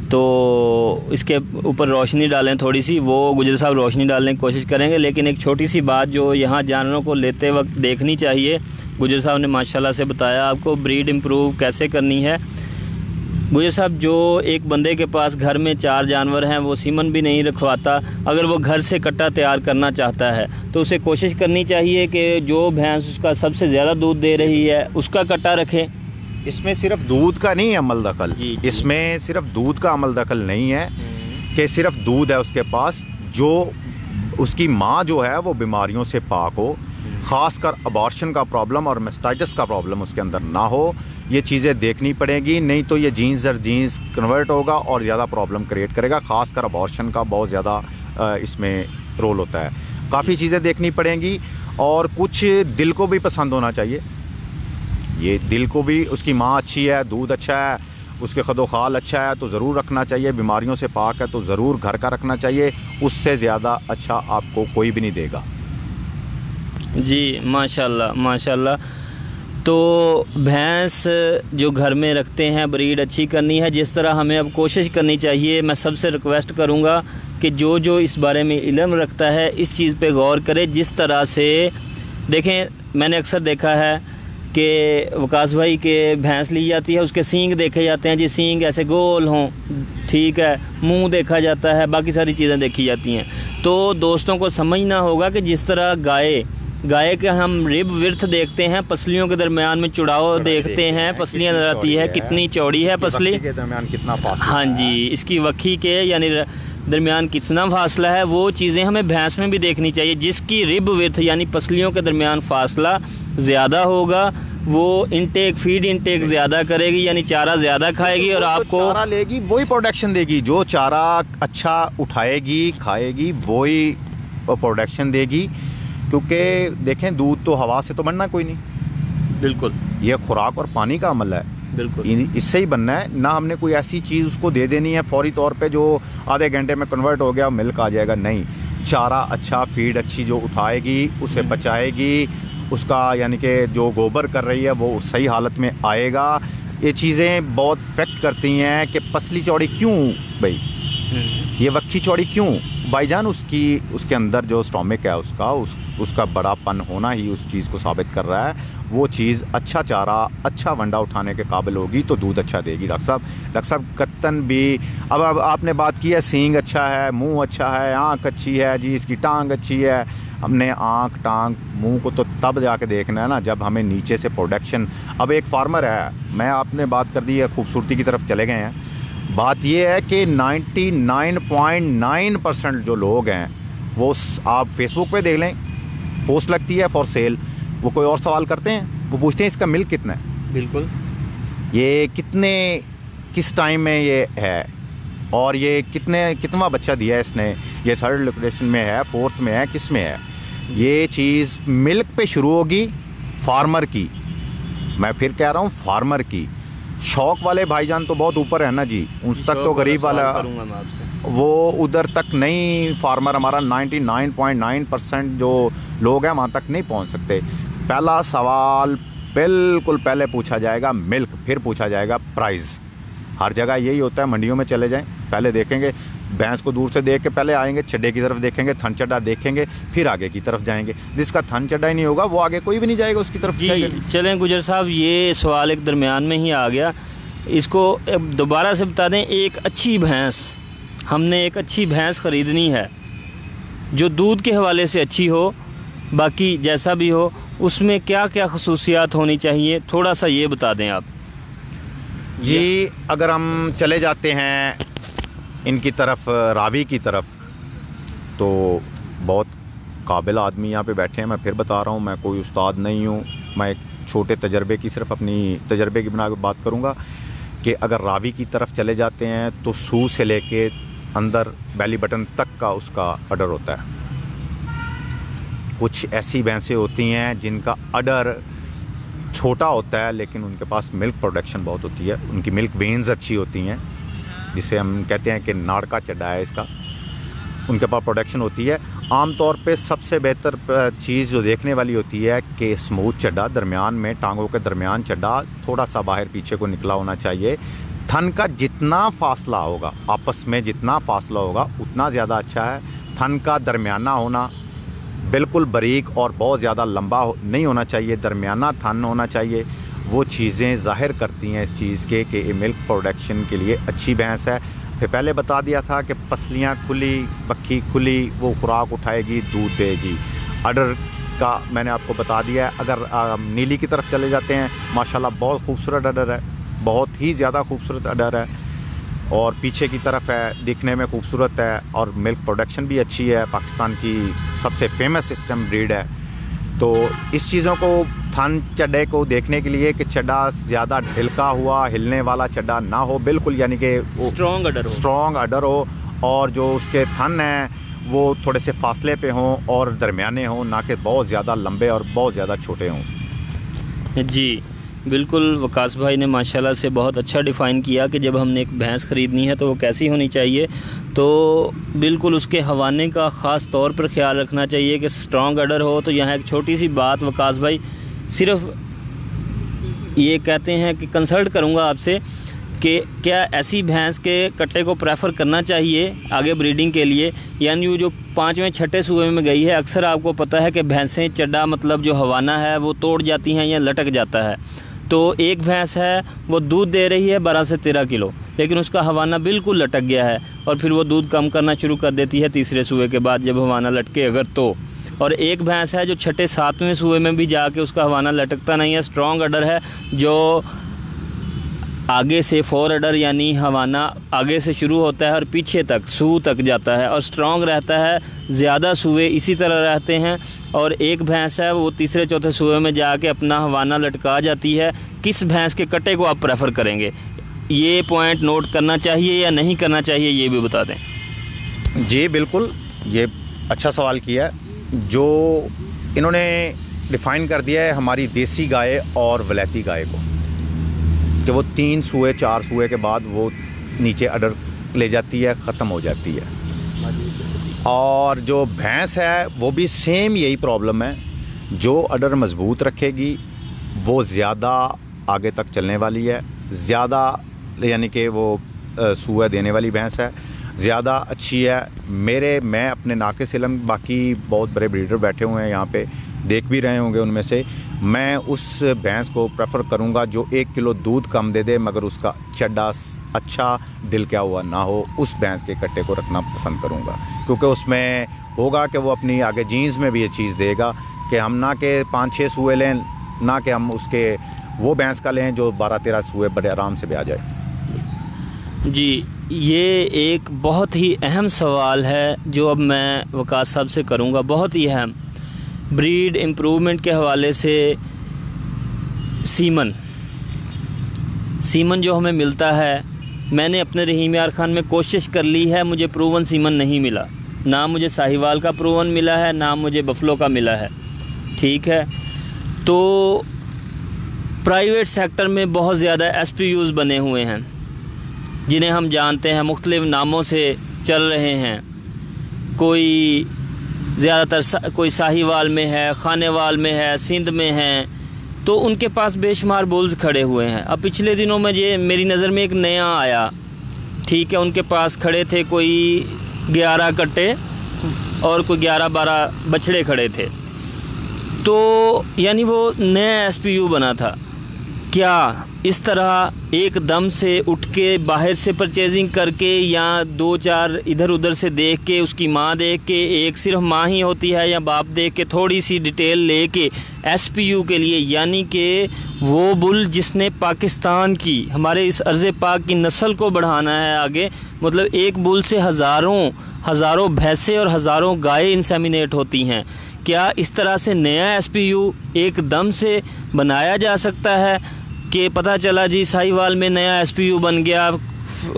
तो इसके ऊपर रोशनी डालें थोड़ी सी। वो गुजर साहब रोशनी डालने की कोशिश करेंगे, लेकिन एक छोटी सी बात जो यहाँ जानवरों को लेते वक्त देखनी चाहिए, गुजर साहब ने माशाल्लाह से बताया आपको ब्रीड इम्प्रूव कैसे करनी है। गुजर साहब, जो एक बंदे के पास घर में 4 जानवर हैं, वो सीमन भी नहीं रखवाता, अगर वो घर से कट्टा तैयार करना चाहता है तो उसे कोशिश करनी चाहिए कि जो भैंस उसका सबसे ज़्यादा दूध दे रही है उसका कट्टा रखे। इसमें सिर्फ दूध का नहीं है अमल दखल, इसमें सिर्फ दूध का अमल दखल नहीं है कि सिर्फ दूध है उसके पास, जो उसकी माँ जो है वो बीमारियों से पाक हो, ख़ासकर अबॉर्शन का प्रॉब्लम और मेस्टाइटिस का प्रॉब्लम उसके अंदर ना हो। ये चीज़ें देखनी पड़ेगी, नहीं तो ये जीन्स दर जीन्स कन्वर्ट होगा और ज़्यादा प्रॉब्लम क्रिएट करेगा। ख़ासकर अबॉर्शन का बहुत ज़्यादा इसमें रोल होता है। काफ़ी चीज़ें देखनी पड़ेंगी और कुछ दिल को भी पसंद होना चाहिए। ये दिल को भी, उसकी माँ अच्छी है, दूध अच्छा है, उसके खदोखाल अच्छा है तो ज़रूर रखना चाहिए। बीमारियों से पाक है तो ज़रूर घर का रखना चाहिए, उससे ज़्यादा अच्छा आपको कोई भी नहीं देगा। जी माशाल्लाह माशाल्लाह। तो भैंस जो घर में रखते हैं ब्रीड अच्छी करनी है, जिस तरह हमें अब कोशिश करनी चाहिए। मैं सबसे रिक्वेस्ट करूंगा कि जो इस बारे में इल्म रखता है इस चीज़ पे गौर करे। जिस तरह से देखें, मैंने अक्सर देखा है कि वकास भाई के भैंस ली जाती है, उसके सींग देखे जाते हैं जी, सींग ऐसे गोल हों, ठीक है, मुंह देखा जाता है, बाकी सारी चीज़ें देखी जाती हैं। तो दोस्तों को समझना होगा कि जिस तरह गाय के हम रिब विर्थ देखते हैं, पसलियों के दरमियान में चुड़ाव देखते हैं, पसलियाँ नजर आती है, कितनी चौड़ी है पसली के दरमियान कितना फासला, हाँ जी, इसकी वक्खी के यानी दरमियान कितना फासला है, वो चीज़ें हमें भैंस में भी देखनी चाहिए। जिसकी रिब विर्थ यानी पसलियों के दरमियान फासला ज़्यादा होगा वो फीड इंटेक ज़्यादा करेगी, यानी चारा ज़्यादा खाएगी और आपको चारा लेगी, वही प्रोडक्शन देगी। जो चारा अच्छा उठाएगी खाएगी वही प्रोडक्शन देगी। क्योंकि देखें, दूध तो हवा से तो बनना कोई नहीं, बिल्कुल, ये खुराक और पानी का अमल है, बिल्कुल, इससे ही बनना है ना। हमने कोई ऐसी चीज़ उसको दे देनी है फौरी तौर पे जो आधे घंटे में कन्वर्ट हो गया मिल्क आ जाएगा, नहीं। चारा अच्छा, फीड अच्छी जो उठाएगी, उसे बचाएगी, उसका यानी कि जो गोबर कर रही है वो सही हालत में आएगा। ये चीज़ें बहुत इफेक्ट करती हैं कि पसली चौड़ी क्यों भाई, ये वक्खी चौड़ी क्यों भाईजान, उसके अंदर जो स्टोमिक है उसका बड़ापन होना ही उस चीज़ को साबित कर रहा है। वो चीज़ अच्छा चारा, अच्छा वंडा उठाने के काबिल होगी तो दूध अच्छा देगी। डॉक्टर साहब कत्तन भी, अब आपने बात की है सींग अच्छा है, मुंह अच्छा है, आँख अच्छी है जी, इसकी टांग अच्छी है। हमने आँख, टांग, मुंह को तो तब जाके देखना है ना जब हमें नीचे से प्रोडक्शन। अब एक फार्मर है, मैं आपने बात कर दी है, खूबसूरती की तरफ चले गए हैं। बात यह है कि 99.9% जो लोग हैं वो, आप फेसबुक पे देख लें, पोस्ट लगती है फॉर सेल, वो कोई और सवाल करते हैं, वो पूछते हैं इसका मिल्क कितना है, बिल्कुल, ये किस टाइम में ये है, और ये कितना बच्चा दिया है इसने, ये थर्ड लिक्विडेशन में है, फोर्थ में है, किस में है। ये चीज़ मिल्क पे शुरू होगी फार्मर की, मैं फिर कह रहा हूँ फार्मर की। शौक वाले भाईजान तो बहुत ऊपर है ना जी, उस तक तो गरीब वाला वो उधर तक नहीं। फार्मर हमारा 99.9% जो लोग हैं वहाँ तक नहीं पहुँच सकते। पहला सवाल बिल्कुल पहले पूछा जाएगा मिल्क, फिर पूछा जाएगा प्राइस। हर जगह यही होता है, मंडियों में चले जाएं, पहले देखेंगे भैंस को दूर से देख के पहले आएंगे, चड्डे की तरफ देखेंगे, थन चड्डा देखेंगे, फिर आगे की तरफ जाएंगे। जिसका थन चड्डा ही नहीं होगा वो आगे कोई भी नहीं जाएगा उसकी तरफ जी। चलें गुजर साहब, ये सवाल एक दरमियान में ही आ गया, इसको दोबारा से बता दें। एक अच्छी भैंस, हमने एक अच्छी भैंस ख़रीदनी है जो दूध के हवाले से अच्छी हो, बाकी जैसा भी हो, उसमें क्या क्या खसूसियात होनी चाहिए, थोड़ा सा ये बता दें आप जी। अगर हम चले जाते हैं इनकी तरफ, रावी की तरफ, तो बहुत काबिल आदमी यहाँ पे बैठे हैं। मैं फिर बता रहा हूँ, मैं कोई उस्ताद नहीं हूँ, मैं एक छोटे तजर्बे की, सिर्फ अपनी तजर्बे की बना के बात करूँगा कि अगर रावी की तरफ चले जाते हैं तो सूँ से लेके अंदर बेली बटन तक का उसका अडर होता है। कुछ ऐसी भैंसें होती हैं जिनका अडर छोटा होता है लेकिन उनके पास मिल्क प्रोडक्शन बहुत होती है, उनकी मिल्क वेन्स अच्छी होती हैं, जिसे हम कहते हैं कि नाड़का चड्डा है इसका, उनके पास प्रोडक्शन होती है। आमतौर पे सबसे बेहतर चीज़ जो देखने वाली होती है कि स्मूथ चड्डा, दरमियान में टांगों के दरमियान चड्डा थोड़ा सा बाहर पीछे को निकला होना चाहिए। थन का जितना फासला होगा, आपस में जितना फासला होगा उतना ज़्यादा अच्छा है। थन का दरमियाना होना, बिल्कुल बारीक और बहुत ज़्यादा लंबा नहीं होना चाहिए, दरमियाना थन होना चाहिए। वो चीज़ें ज़ाहिर करती हैं इस चीज़ के कि मिल्क प्रोडक्शन के लिए अच्छी भैंस है। फिर पहले बता दिया था कि पसलियाँ खुली, बक्खी खुली, वो खुराक उठाएगी, दूध देगी। अडर का मैंने आपको बता दिया है। अगर नीली की तरफ चले जाते हैं, माशाल्लाह बहुत खूबसूरत अडर है, बहुत ही ज़्यादा खूबसूरत अडर है, और पीछे की तरफ है, दिखने में खूबसूरत है और मिल्क प्रोडक्शन भी अच्छी है। पाकिस्तान की सबसे फेमस सिस्टम ब्रीड है। तो इस चीज़ों को, थन चड्डे को देखने के लिए कि चड्डा ज़्यादा ढिलका हुआ, हिलने वाला चड्डा ना हो, बिल्कुल यानी कि स्ट्रॉन्ग अडर हो, और जो उसके थन हैं वो थोड़े से फासले पे हों और दरमियाने हों, ना कि बहुत ज़्यादा लंबे और बहुत ज़्यादा छोटे हों। जी बिल्कुल, वकास भाई ने माशाल्लाह से बहुत अच्छा डिफ़ाइन किया कि जब हमने एक भैंस ख़रीदनी है तो वो कैसी होनी चाहिए। तो बिल्कुल उसके हवाने का ख़ास तौर पर ख्याल रखना चाहिए कि स्ट्रॉन्ग अडर हो। तो यहाँ एक छोटी सी बात वकास भाई, सिर्फ ये कहते हैं कि कंसल्ट करूँगा आपसे कि क्या ऐसी भैंस के कट्टे को प्रेफर करना चाहिए आगे ब्रीडिंग के लिए, यानी वो जो 5वें 6ठे सूबे में गई है। अक्सर आपको पता है कि भैंसें चड्डा मतलब जो हवाना है वो तोड़ जाती हैं या लटक जाता है। तो एक भैंस है वो दूध दे रही है 12 से 13 किलो, लेकिन उसका हवाना बिल्कुल लटक गया है और फिर वो दूध कम करना शुरू कर देती है तीसरे सूबे के बाद जब हवाना लटके अगर तो। और एक भैंस है जो 6ठे 7वें सूबे में भी जाके उसका हवाना लटकता नहीं है, स्ट्रॉन्ग अडर है, जो आगे से 4 अडर यानी हवाना आगे से शुरू होता है और पीछे तक सू तक जाता है और स्ट्रॉन्ग रहता है। ज़्यादा सूबे इसी तरह रहते हैं। और एक भैंस है वो तीसरे चौथे सूबे में जाके अपना हवाना लटका जाती है। किस भैंस के कट्टे को आप प्रेफर करेंगे, ये पॉइंट नोट करना चाहिए या नहीं करना चाहिए, ये भी बता दें। जी बिल्कुल, ये अच्छा सवाल किया। जो इन्होंने डिफ़ाइन कर दिया है हमारी देसी गाय और वलैती गाय को कि वो 3 सूए 4 सूए के बाद वो नीचे अडर ले जाती है, ख़त्म हो जाती है। और जो भैंस है वो भी सेम यही प्रॉब्लम है। जो अडर मज़बूत रखेगी वो ज़्यादा आगे तक चलने वाली है, ज़्यादा यानी कि वो सूआ देने वाली भैंस है, ज़्यादा अच्छी है। मैं अपने नाके से इल्म, बाकी बहुत बड़े ब्रीडर बैठे हुए हैं यहाँ पे, देख भी रहे होंगे उनमें से, मैं उस भैंस को प्रेफर करूँगा जो 1 किलो दूध कम दे दे मगर उसका चड्डा अच्छा दिल क्या हुआ ना हो, उस भैंस के कट्टे को रखना पसंद करूँगा। क्योंकि उसमें होगा कि वो अपनी आगे जीन्स में भी ये चीज़ देगा कि हम ना के 5-6 सूए लें, ना कि हम उसके वो भैंस का लें जो 12-13 सूए बड़े आराम से भी आ जाए। जी, ये एक बहुत ही अहम सवाल है जो अब मैं वकास साहब से करूँगा, बहुत ही अहम। ब्रीड इम्प्रूवमेंट के हवाले से सीमन जो हमें मिलता है, मैंने अपने रहीम यार खान में कोशिश कर ली है, मुझे प्रूवन सीमन नहीं मिला। ना मुझे साहिवाल का प्रूवन मिला है, ना मुझे बफलो का मिला है। ठीक है, तो प्राइवेट सेक्टर में बहुत ज़्यादा SPUs बने हुए हैं जिन्हें हम जानते हैं, मुख्तलिफ़ नामों से चल रहे हैं। कोई ज़्यादातर कोई साहिवाल में है, खानेवाल में है, सिंध में है, तो उनके पास बेशुमार बुल्स खड़े हुए हैं। अब पिछले दिनों में ये मेरी नज़र में एक नया आया, ठीक है, उनके पास खड़े थे कोई 11 कट्टे और कोई 11-12 बछड़े खड़े थे। तो यानी वो नया SPU बना था। क्या इस तरह एकदम से उठ के बाहर से परचेजिंग करके या 2-4 इधर उधर से देख के, उसकी माँ देख के, एक सिर्फ माँ ही होती है या बाप देख के, थोड़ी सी डिटेल लेके SPU के लिए, यानी कि वो बुल जिसने पाकिस्तान की, हमारे इस अर्ज़ पाक की नस्ल को बढ़ाना है आगे, मतलब एक बुल से हज़ारों भैंसें और हज़ारों गायें इंसेमिनेट होती हैं। क्या इस तरह से नया SPU एकदम से बनाया जा सकता है कि पता चला जी साहिवाल में नया SPU बन गया,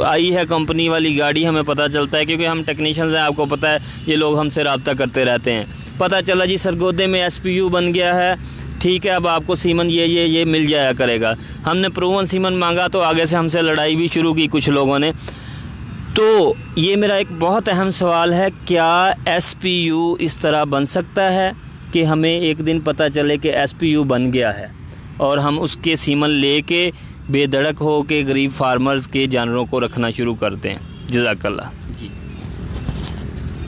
आई है कंपनी वाली गाड़ी, हमें पता चलता है क्योंकि हम टेक्नीशियंस हैं, आपको पता है ये लोग हमसे रब्ता करते रहते हैं। पता चला जी सरगोदे में SPU बन गया है, ठीक है, अब आपको सीमन ये मिल जाया करेगा। हमने प्रूवन सीमन मांगा तो आगे से हमसे लड़ाई भी शुरू की कुछ लोगों ने। तो ये मेरा एक बहुत अहम सवाल है, क्या SPU इस तरह बन सकता है कि हमें एक दिन पता चले कि SPU बन गया है और हम उसके सीमन लेके बेधड़क हो के गरीब फार्मर्स के जानवरों को रखना शुरू करते हैं? जज़ाकल्लाह। जी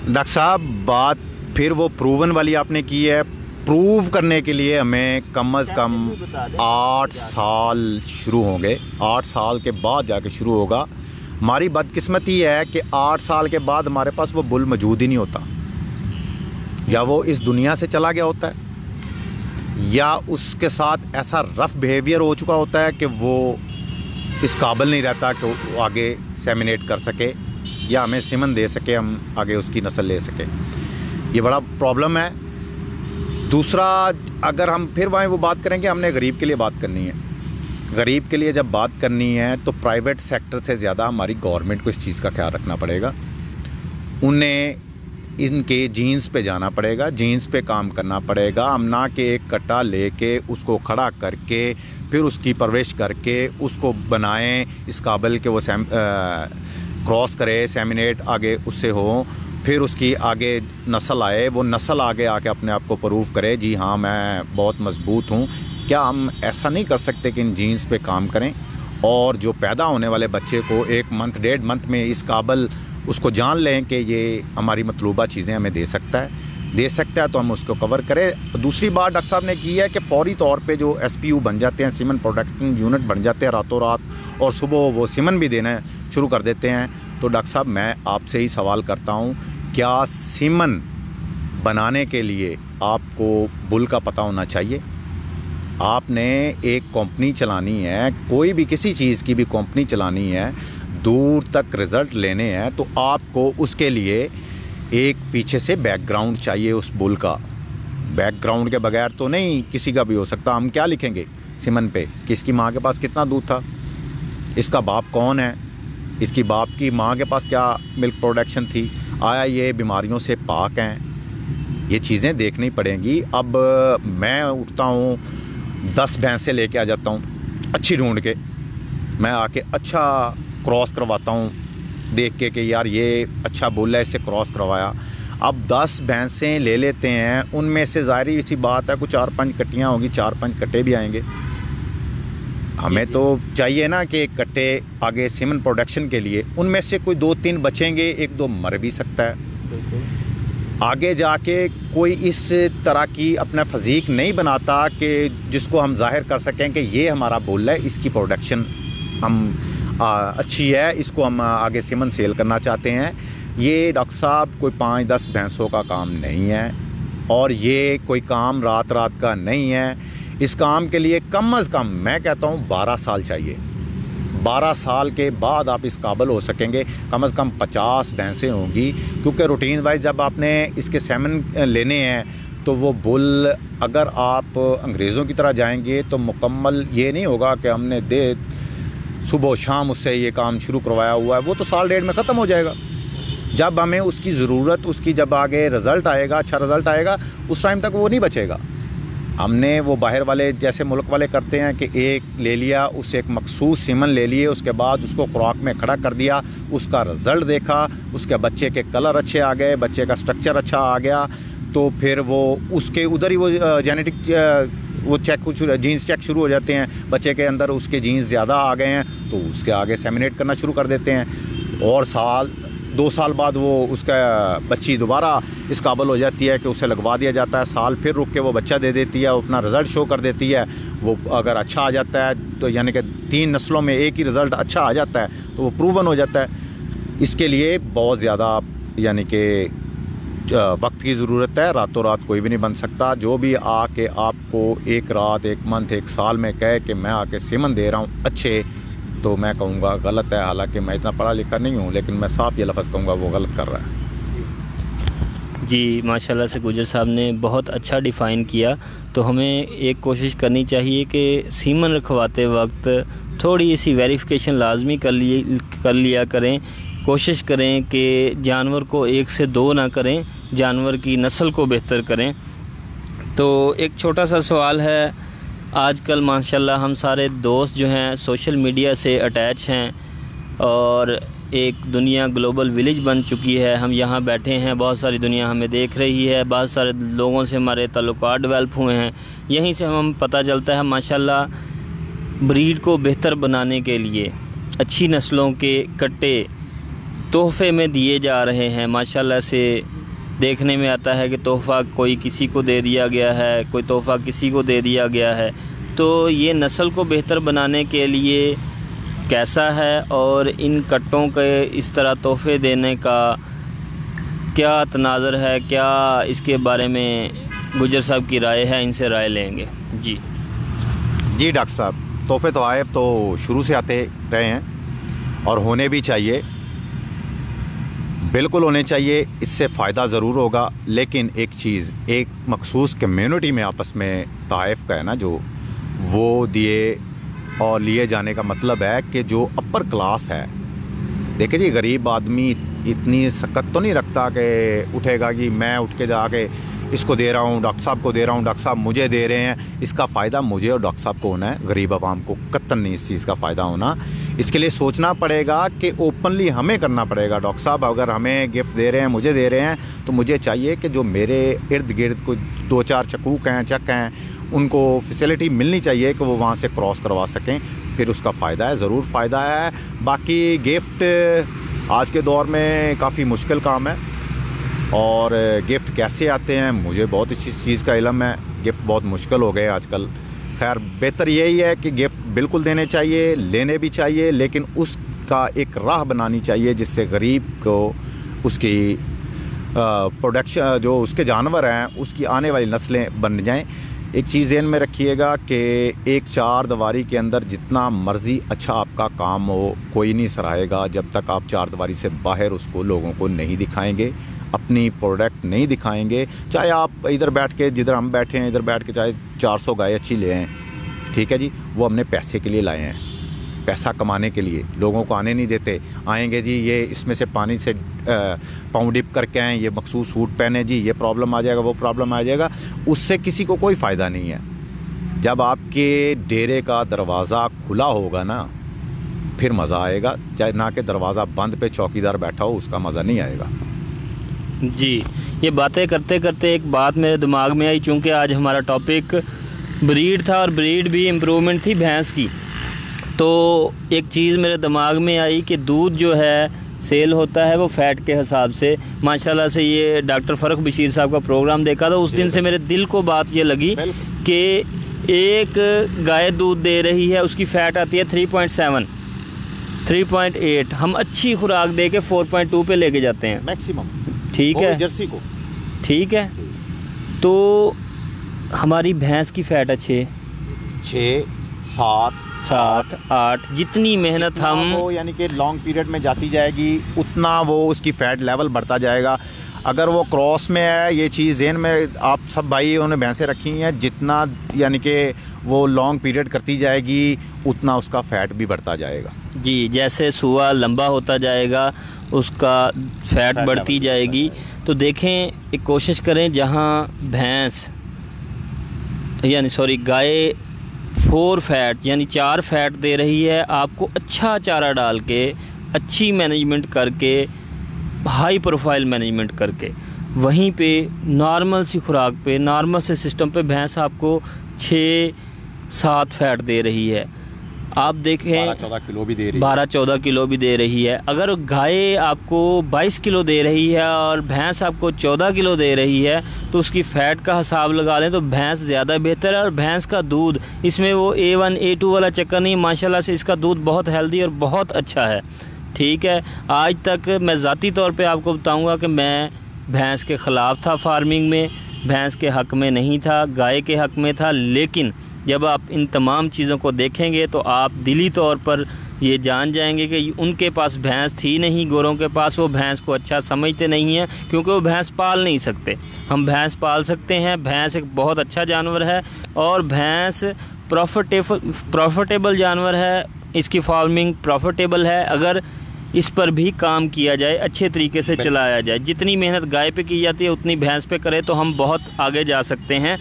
डॉक्टर साहब, बात फिर वो प्रूवन वाली आपने की है। प्रूव करने के लिए हमें कम अज़ कम 8 साल शुरू होंगे, 8 साल के बाद जाके शुरू होगा। हमारी बदकिस्मती है कि 8 साल के बाद हमारे पास वो बुल मौजूद ही नहीं होता, या वो इस दुनिया से चला गया होता है, या उसके साथ ऐसा रफ़ बिहेवियर हो चुका होता है कि वो इस काबिल नहीं रहता कि वो आगे सेमिनेट कर सके या हमें सीमन दे सके, हम आगे उसकी नस्ल ले सके। ये बड़ा प्रॉब्लम है। दूसरा, अगर हम फिर वहीं वो बात करेंगे, हमने गरीब के लिए बात करनी है। गरीब के लिए जब बात करनी है तो प्राइवेट सेक्टर से ज़्यादा हमारी गवर्नमेंट को इस चीज़ का ख्याल रखना पड़ेगा। उन्हें इनके जीन्स पे जाना पड़ेगा, जीन्स पे काम करना पड़ेगा। हम ना कि एक कट्टा लेके उसको खड़ा करके फिर उसकी परवरिश करके उसको बनाएं इस काबिल के वो क्रॉस करे, सेमिनेट आगे उससे हो, फिर उसकी आगे नस्ल आए, वो नस्ल आगे आके अपने आप को प्रूव करे, जी हाँ मैं बहुत मजबूत हूँ। क्या हम ऐसा नहीं कर सकते कि इन जीन्स पे काम करें और जो पैदा होने वाले बच्चे को 1 मंथ 1.5 मंथ में इस काबिल उसको जान लें कि ये हमारी मतलूबा चीज़ें हमें दे सकता है तो हम उसको कवर करें। दूसरी बात डॉक्टर साहब ने की है कि फौरी तौर पे जो SPU बन जाते हैं, सीमन प्रोडक्शन यूनिट बन जाते हैं रातों रात, और सुबह वो सीमन भी देना शुरू कर देते हैं। तो डॉक्टर साहब मैं आपसे ही सवाल करता हूँ, क्या सीमन बनाने के लिए आपको बुल का पता होना चाहिए? आपने एक कंपनी चलानी है, कोई भी किसी चीज़ की भी कंपनी चलानी है, दूर तक रिज़ल्ट लेने हैं, तो आपको उसके लिए एक पीछे से बैकग्राउंड चाहिए उस बुल का। बैकग्राउंड के बगैर तो नहीं किसी का भी हो सकता। हम क्या लिखेंगे सीमन पे कि इसकी माँ के पास कितना दूध था, इसका बाप कौन है, इसकी बाप की माँ के पास क्या मिल्क प्रोडक्शन थी, आया ये बीमारियों से पाक हैं, ये चीज़ें देखनी पड़ेंगी। अब मैं उठता हूँ 10 भैंसें लेके आ जाता हूँ अच्छी ढूंढ के, मैं आके अच्छा क्रॉस करवाता हूँ देख के कि यार ये अच्छा बुल है, इससे क्रॉस करवाया। अब 10 भैंसें ले लेते हैं, उनमें से ज़ाहिर सी बात है कुछ 4-5 कट्टियाँ होंगी, 4-5 कट्टे भी आएंगे। हमें तो चाहिए ना कि कट्टे आगे सीमन प्रोडक्शन के लिए, उनमें से कोई 2-3 बचेंगे, 1-2 मर भी सकता है। आगे जाके कोई इस तरह की अपना फजीक नहीं बनाता कि जिसको हम जाहिर कर सकें कि ये हमारा बुल है, इसकी प्रोडक्शन हम अच्छी है, इसको हम आगे सीमन सेल करना चाहते हैं। ये डॉक्टर साहब कोई 5-10 भैंसों का काम नहीं है, और ये कोई काम रात का नहीं है। इस काम के लिए कम अज़ कम मैं कहता हूँ 12 साल चाहिए। 12 साल के बाद आप इस काबिल हो सकेंगे। कम से कम 50 भैंसें होंगी, क्योंकि रूटीन वाइज जब आपने इसके सेमन लेने हैं तो वो बुल, अगर आप अंग्रेज़ों की तरह जाएंगे तो मुकम्मल ये नहीं होगा कि हमने सुबह शाम उससे ये काम शुरू करवाया हुआ है, वो तो 1.5 साल में ख़त्म हो जाएगा। जब हमें उसकी ज़रूरत, उसकी जब आगे रिज़ल्ट आएगा, अच्छा रिज़ल्ट आएगा, उस टाइम तक वो नहीं बचेगा। हमने वो बाहर वाले जैसे मुल्क वाले करते हैं कि एक ले लिया, उसे एक मखसूस सीमन ले लिए, उसके बाद उसको खुराक में खड़ा कर दिया, उसका रिज़ल्ट देखा, उसके बच्चे के कलर अच्छे आ गए, बच्चे का स्ट्रक्चर अच्छा आ गया, तो फिर वो उसके उधर ही वो जेनेटिक वो जीन्स चेक शुरू हो जाते हैं। बच्चे के अंदर उसके जीन्स ज़्यादा आ गए हैं तो उसके आगे सेमिनेट करना शुरू कर देते हैं, और 2 साल बाद वो उसका बच्ची दोबारा इस काबिल हो जाती है कि उसे लगवा दिया जाता है। साल फिर रुक के वो बच्चा दे देती है, अपना रिज़ल्ट शो कर देती है। वो अगर अच्छा आ जाता है तो यानी कि 3 नस्लों में एक ही रिज़ल्ट अच्छा आ जाता है तो वो प्रूवन हो जाता है। इसके लिए बहुत ज़्यादा यानी कि वक्त की ज़रूरत है, रातों रात कोई भी नहीं बन सकता। जो भी आके आपको 1 रात, 1 मंथ, 1 साल में कहे कि मैं आके सीमन दे रहा हूँ अच्छे, तो मैं कहूँगा गलत है। हालांकि मैं इतना पढ़ा लिखा नहीं हूँ, लेकिन मैं साफ ये लफ्ज़ कहूँगा वो गलत कर रहा है। जी माशाल्लाह से गुजर साहब ने बहुत अच्छा डिफ़ाइन किया। तो हमें एक कोशिश करनी चाहिए कि सीमन रखवाते वक्त थोड़ी सी वेरिफिकेशन लाजमी कर लिया करें। कोशिश करें कि जानवर को 1 से 2 ना करें, जानवर की नस्ल को बेहतर करें। तो एक छोटा सा सवाल है, आजकल माशाल्लाह हम सारे दोस्त जो हैं सोशल मीडिया से अटैच हैं, और एक दुनिया ग्लोबल विलेज बन चुकी है। हम यहाँ बैठे हैं, बहुत सारी दुनिया हमें देख रही है, बहुत सारे लोगों से हमारे ताल्लुकात डेवलप हुए हैं। यहीं से हम पता चलता है माशाल्लाह ब्रीड को बेहतर बनाने के लिए अच्छी नस्लों के कट्टे तोहफ़े में दिए जा रहे हैं। माशाल्लाह से देखने में आता है कि तोहफ़ा कोई किसी को दे दिया गया है, कोई तोहफ़ा किसी को दे दिया गया है। तो ये नस्ल को बेहतर बनाने के लिए कैसा है, और इन कट्टों के इस तरह तोहफ़े देने का क्या तनाज़र है, क्या इसके बारे में गुजर साहब की राय है? इनसे राय लेंगे। जी डॉक्टर साहब, तोहफ़े तोहफ़ तो शुरू से आते रहे हैं और होने भी चाहिए, बिल्कुल होने चाहिए। इससे फ़ायदा ज़रूर होगा, लेकिन एक चीज़, एक मखसूस कम्युनिटी में आपस में ताइफ का है ना, जो वो दिए और लिए जाने का मतलब है कि जो अपर क्लास है, देखिए जी, गरीब आदमी इतनी सकत तो नहीं रखता कि उठेगा कि मैं उठ के जाके इसको दे रहा हूँ, डॉक्टर साहब को दे रहा हूँ, डॉक्टर साहब मुझे दे रहे हैं। इसका फ़ायदा मुझे और डॉक्टर साहब को होना है, गरीब आवाम को कतई नहीं इस चीज़ का फ़ायदा होना। इसके लिए सोचना पड़ेगा कि ओपनली हमें करना पड़ेगा। डॉक्टर साहब अगर हमें गिफ्ट दे रहे हैं, मुझे दे रहे हैं, तो मुझे चाहिए कि जो मेरे इर्द गिर्द कोई 2-4 चकूक हैं, चक हैं, उनको फैसिलिटी मिलनी चाहिए कि वो वहाँ से क्रॉस करवा सकें। फिर उसका फ़ायदा है, ज़रूर फ़ायदा है। बाकी गिफ्ट आज के दौर में काफ़ी मुश्किल काम है, और गिफ्ट कैसे आते हैं मुझे बहुत अच्छी चीज़ का इल्म है। गिफ्ट बहुत मुश्किल हो गए आजकल। खैर बेहतर यही है कि गिफ्ट बिल्कुल देने चाहिए, लेने भी चाहिए, लेकिन उसका एक राह बनानी चाहिए जिससे गरीब को उसकी प्रोडक्शन, जो उसके जानवर हैं, उसकी आने वाली नस्लें बन जाएं। एक चीज़ ध्यान में रखिएगा कि एक 4 दीवारी के अंदर जितना मर्ज़ी अच्छा आपका काम हो, कोई नहीं सराहेगा जब तक आप 4 दीवारी से बाहर उसको लोगों को नहीं दिखाएंगे, अपनी प्रोडक्ट नहीं दिखाएंगे। चाहे आप इधर बैठ के, जिधर हम बैठे हैं, इधर बैठ के चाहे 400 गाय अच्छी ले आएँ, ठीक है जी, वो हमने पैसे के लिए लाए हैं, पैसा कमाने के लिए। लोगों को आने नहीं देते, आएंगे जी ये इसमें से पानी से पाँव डिप करके आएँ, ये मखसूस सूट पहने जी, ये प्रॉब्लम आ जाएगा, वो प्रॉब्लम आ जाएगा। उससे किसी को कोई फ़ायदा नहीं है। जब आपके डेरे का दरवाज़ा खुला होगा ना, फिर मज़ा आएगा। चाहे ना कि दरवाज़ा बंद पे चौकीदार बैठा हो, उसका मज़ा नहीं आएगा। जी, ये बातें करते करते एक बात मेरे दिमाग में आई, चूँकि आज हमारा टॉपिक ब्रीड था और ब्रीड भी इम्प्रूवमेंट थी भैंस की। तो एक चीज़ मेरे दिमाग में आई कि दूध जो है सेल होता है वो फ़ैट के हिसाब से। माशाल्लाह से ये डॉक्टर फ़र्रुख बशीर साहब का प्रोग्राम देखा था, उस दिन से मेरे दिल को बात ये लगी कि एक गाय दूध दे रही है, उसकी फ़ैट आती है 3.7, 3.8। हम अच्छी खुराक दे के 4.2 पे लेके जाते हैं मैक्सिमम, ठीक है, जर्सी को, ठीक है। तो हमारी भैंस की फ़ैट है 6, 7, 8। जितनी मेहनत हम, यानी कि लॉन्ग पीरियड में जाती जाएगी, उतना वो उसकी फ़ैट लेवल बढ़ता जाएगा। अगर वो क्रॉस में है, ये चीज़ ज़हन में आप सब भाइयों ने भैंसें रखी हैं, जितना यानी कि वो लॉन्ग पीरियड करती जाएगी, उतना उसका फ़ैट भी बढ़ता जाएगा। जी, जैसे सुआ लंबा होता जाएगा उसका फ़ैट बढ़ती जाएगी। तो देखें, एक कोशिश करें जहाँ भैंस यानी गाय 4 फैट यानी 4 फैट दे रही है, आपको अच्छा चारा डाल के, अच्छी मैनेजमेंट करके, हाई प्रोफाइल मैनेजमेंट करके, वहीं पे नॉर्मल सी खुराक पे, नॉर्मल से सिस्टम पे भैंस आपको 6-7 फैट दे रही है। आप देखें 12-14 किलो भी दे रही है, 12-14 किलो भी दे रही है। अगर गाय आपको 22 किलो दे रही है और भैंस आपको 14 किलो दे रही है, तो उसकी फ़ैट का हिसाब लगा लें तो भैंस ज़्यादा बेहतर है। और भैंस का दूध, इसमें वो A1 A2 वाला चक्कर नहीं, माशाल्लाह से इसका दूध बहुत हेल्दी और बहुत अच्छा है, ठीक है। आज तक मैं ज़ाती तौर पे आपको बताऊंगा कि मैं भैंस के ख़िलाफ़ था, फार्मिंग में भैंस के हक़ में नहीं था, गाय के हक़ में था। लेकिन जब आप इन तमाम चीज़ों को देखेंगे तो आप दिली तौर पर ये जान जाएंगे कि उनके पास भैंस थी नहीं, गोरों के पास, वो भैंस को अच्छा समझते नहीं हैं, क्योंकि वो भैंस पाल नहीं सकते। हम भैंस पाल सकते हैं। भैंस एक बहुत अच्छा जानवर है और भैंस प्रॉफिटेबल जानवर है। इसकी फार्मिंग प्रॉफिटेबल है अगर इस पर भी काम किया जाए, अच्छे तरीके से चलाया जाए। जितनी मेहनत गाय पे की जाती है उतनी भैंस पे करें तो हम बहुत आगे जा सकते हैं।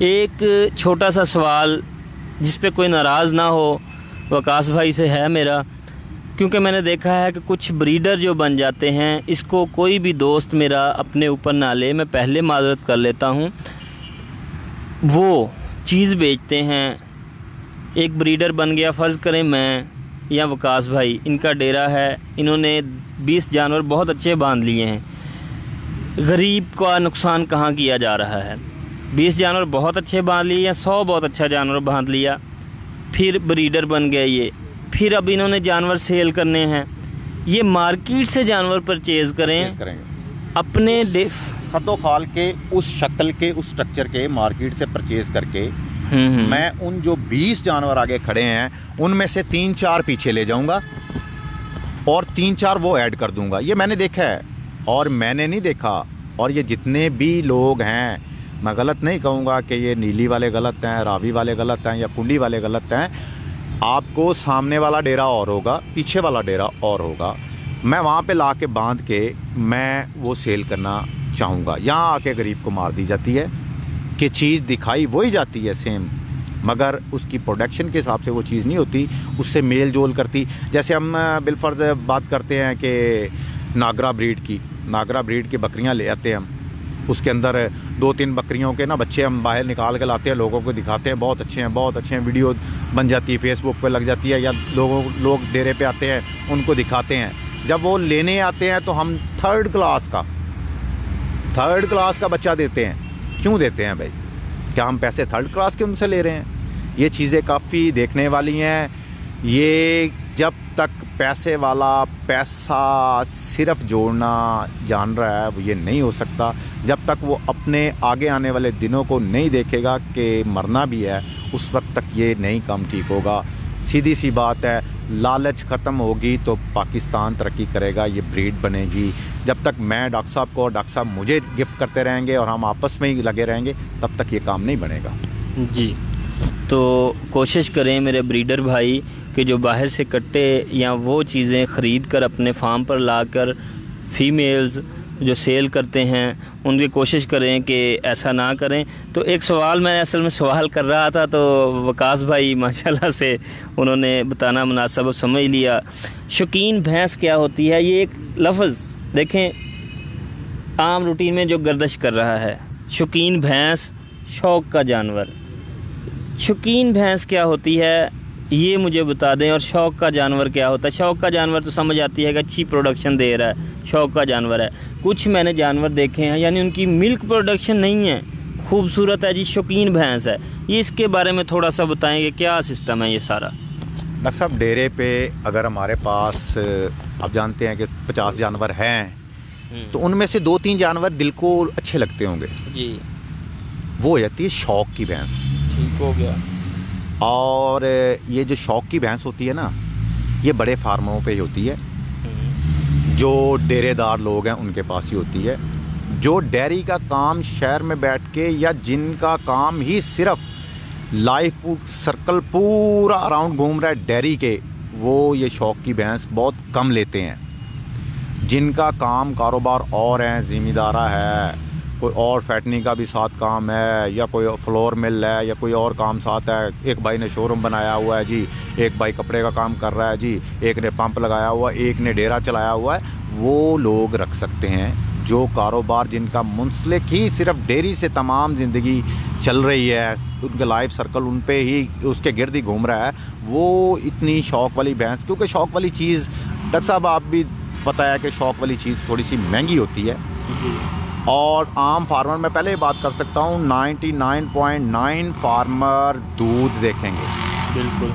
एक छोटा सा सवाल जिस पे कोई नाराज़ ना हो वकास भाई से है मेरा, क्योंकि मैंने देखा है कि कुछ ब्रीडर जो बन जाते हैं, इसको कोई भी दोस्त मेरा अपने ऊपर ना ले, मैं पहले माजरत कर लेता हूँ, वो चीज़ बेचते हैं। एक ब्रीडर बन गया, फ़र्ज़ करें मैं या वकास भाई, इनका डेरा है, इन्होंने 20 जानवर बहुत अच्छे बांध लिए हैं। गरीब का नुकसान कहाँ किया जा रहा है? 20 जानवर बहुत अच्छे बांध लिए या 100 बहुत अच्छा जानवर बांध लिया, फिर ब्रीडर बन गए ये, फिर अब इन्होंने जानवर सेल करने हैं। ये मार्केट से जानवर परचेज़ करें, अपने खतो खाल के, उस शक्ल के, उस स्ट्रक्चर के मार्केट से परचेज़ करके मैं उन जो 20 जानवर आगे खड़े हैं उनमें से 3-4 पीछे ले जाऊंगा और 3-4 वो ऐड कर दूंगा। ये मैंने देखा है और मैंने नहीं देखा। और ये जितने भी लोग हैं, मैं गलत नहीं कहूँगा कि ये नीली वाले गलत हैं, रावी वाले गलत हैं या कुंडी वाले गलत हैं। आपको सामने वाला डेरा और होगा, पीछे वाला डेरा और होगा। मैं वहाँ पे ला के बांध के मैं वो सेल करना चाहूँगा। यहाँ आके गरीब को मार दी जाती है कि चीज़ दिखाई वही जाती है सेम, मगर उसकी प्रोडक्शन के हिसाब से वो चीज़ नहीं होती, उससे मेल जोल करती। जैसे हम बिलफर्ज बात करते हैं कि नागरा ब्रीड की बकरियां ले आते हैं हम, उसके अंदर 2-3 बकरियों के ना बच्चे हम बाहर निकाल के लाते हैं, लोगों को दिखाते हैं बहुत अच्छे हैं, वीडियो बन जाती है, फेसबुक पे लग जाती है, या लोग डेरे पे आते हैं उनको दिखाते हैं। जब वो लेने आते हैं तो हम थर्ड क्लास का बच्चा देते हैं। क्यों देते हैं भाई? क्या हम पैसे थर्ड क्लास के उनसे ले रहे हैं? ये चीज़ें काफ़ी देखने वाली हैं। ये जब तक पैसे वाला पैसा सिर्फ जोड़ना जान रहा है, वो ये नहीं हो सकता। जब तक वो अपने आगे आने वाले दिनों को नहीं देखेगा कि मरना भी है, उस वक्त तक ये नहीं काम ठीक होगा। सीधी सी बात है, लालच ख़त्म होगी तो पाकिस्तान तरक्की करेगा, ये ब्रीड बनेगी। जब तक मैं डॉक्टर साहब को और डॉक्टर साहब मुझे गिफ्ट करते रहेंगे और हम आपस में ही लगे रहेंगे, तब तक ये काम नहीं बनेगा। जी, तो कोशिश करें मेरे ब्रीडर भाई कि जो बाहर से कट्टे या वो चीज़ें ख़रीद कर अपने फार्म पर लाकर फीमेल्स जो सेल करते हैं उनकी कोशिश करें कि ऐसा ना करें। तो एक सवाल मैं असल में सवाल कर रहा था, तो वकास भाई माशाल्लाह से उन्होंने बताना मुनासिब समझ लिया। शौकीन भैंस क्या होती है? ये एक लफ्ज़ देखें आम रूटीन में जो गर्दिश कर रहा है, शौकीन भैंस, शौक़ का जानवर। शौकीन भैंस क्या होती है ये मुझे बता दें, और शौक़ का जानवर क्या होता है? शौक़ का जानवर तो समझ आती है कि अच्छी प्रोडक्शन दे रहा है, शौक़ का जानवर है। कुछ मैंने जानवर देखे हैं यानी उनकी मिल्क प्रोडक्शन नहीं है, खूबसूरत है जी, शौकीन भैंस है। ये इसके बारे में थोड़ा सा बताएंगे, क्या सिस्टम है ये सारा? डॉक्टर साहब, डेरे पे अगर हमारे पास आप जानते हैं कि 50 जानवर हैं, तो उनमें से 2-3 जानवर दिल को अच्छे लगते होंगे जी, वो हो जाती है शौक़ की भैंस। ठीक हो गया। और ये जो शौक़ की भैंस होती है ना, ये बड़े फार्मों पे ही होती है, जो डेरेदार लोग हैं उनके पास ही होती है। जो डेयरी का काम शहर में बैठ के, या जिनका काम ही सिर्फ लाइफ सर्कल पूरा अराउंड घूम रहा है डेयरी के, वो ये शौक़ की भैंस बहुत कम लेते हैं। जिनका काम कारोबार और हैं, ज़मींदारा है, कोई और फैटनी का भी साथ काम है, या कोई फ्लोर मिल है, या कोई और काम साथ है। एक भाई ने शोरूम बनाया हुआ है जी, एक भाई कपड़े का काम कर रहा है जी, एक ने पंप लगाया हुआ है, एक ने डेरा चलाया हुआ है। वो लोग रख सकते हैं जो कारोबार जिनका मुंसलिक ही सिर्फ डेयरी से तमाम ज़िंदगी चल रही है, उनका लाइफ सर्कल उन पे ही, उसके गिर्द ही घूम रहा है, वो इतनी शौक़ वाली भैंस। क्योंकि शौक़ वाली चीज़ डॉक्टर साहब आप भी पता है कि शौक़ वाली चीज़ थोड़ी सी महंगी होती है। और आम फार्मर, मैं पहले बात कर सकता हूँ, 99.9 फार्मर दूध देखेंगे, बिल्कुल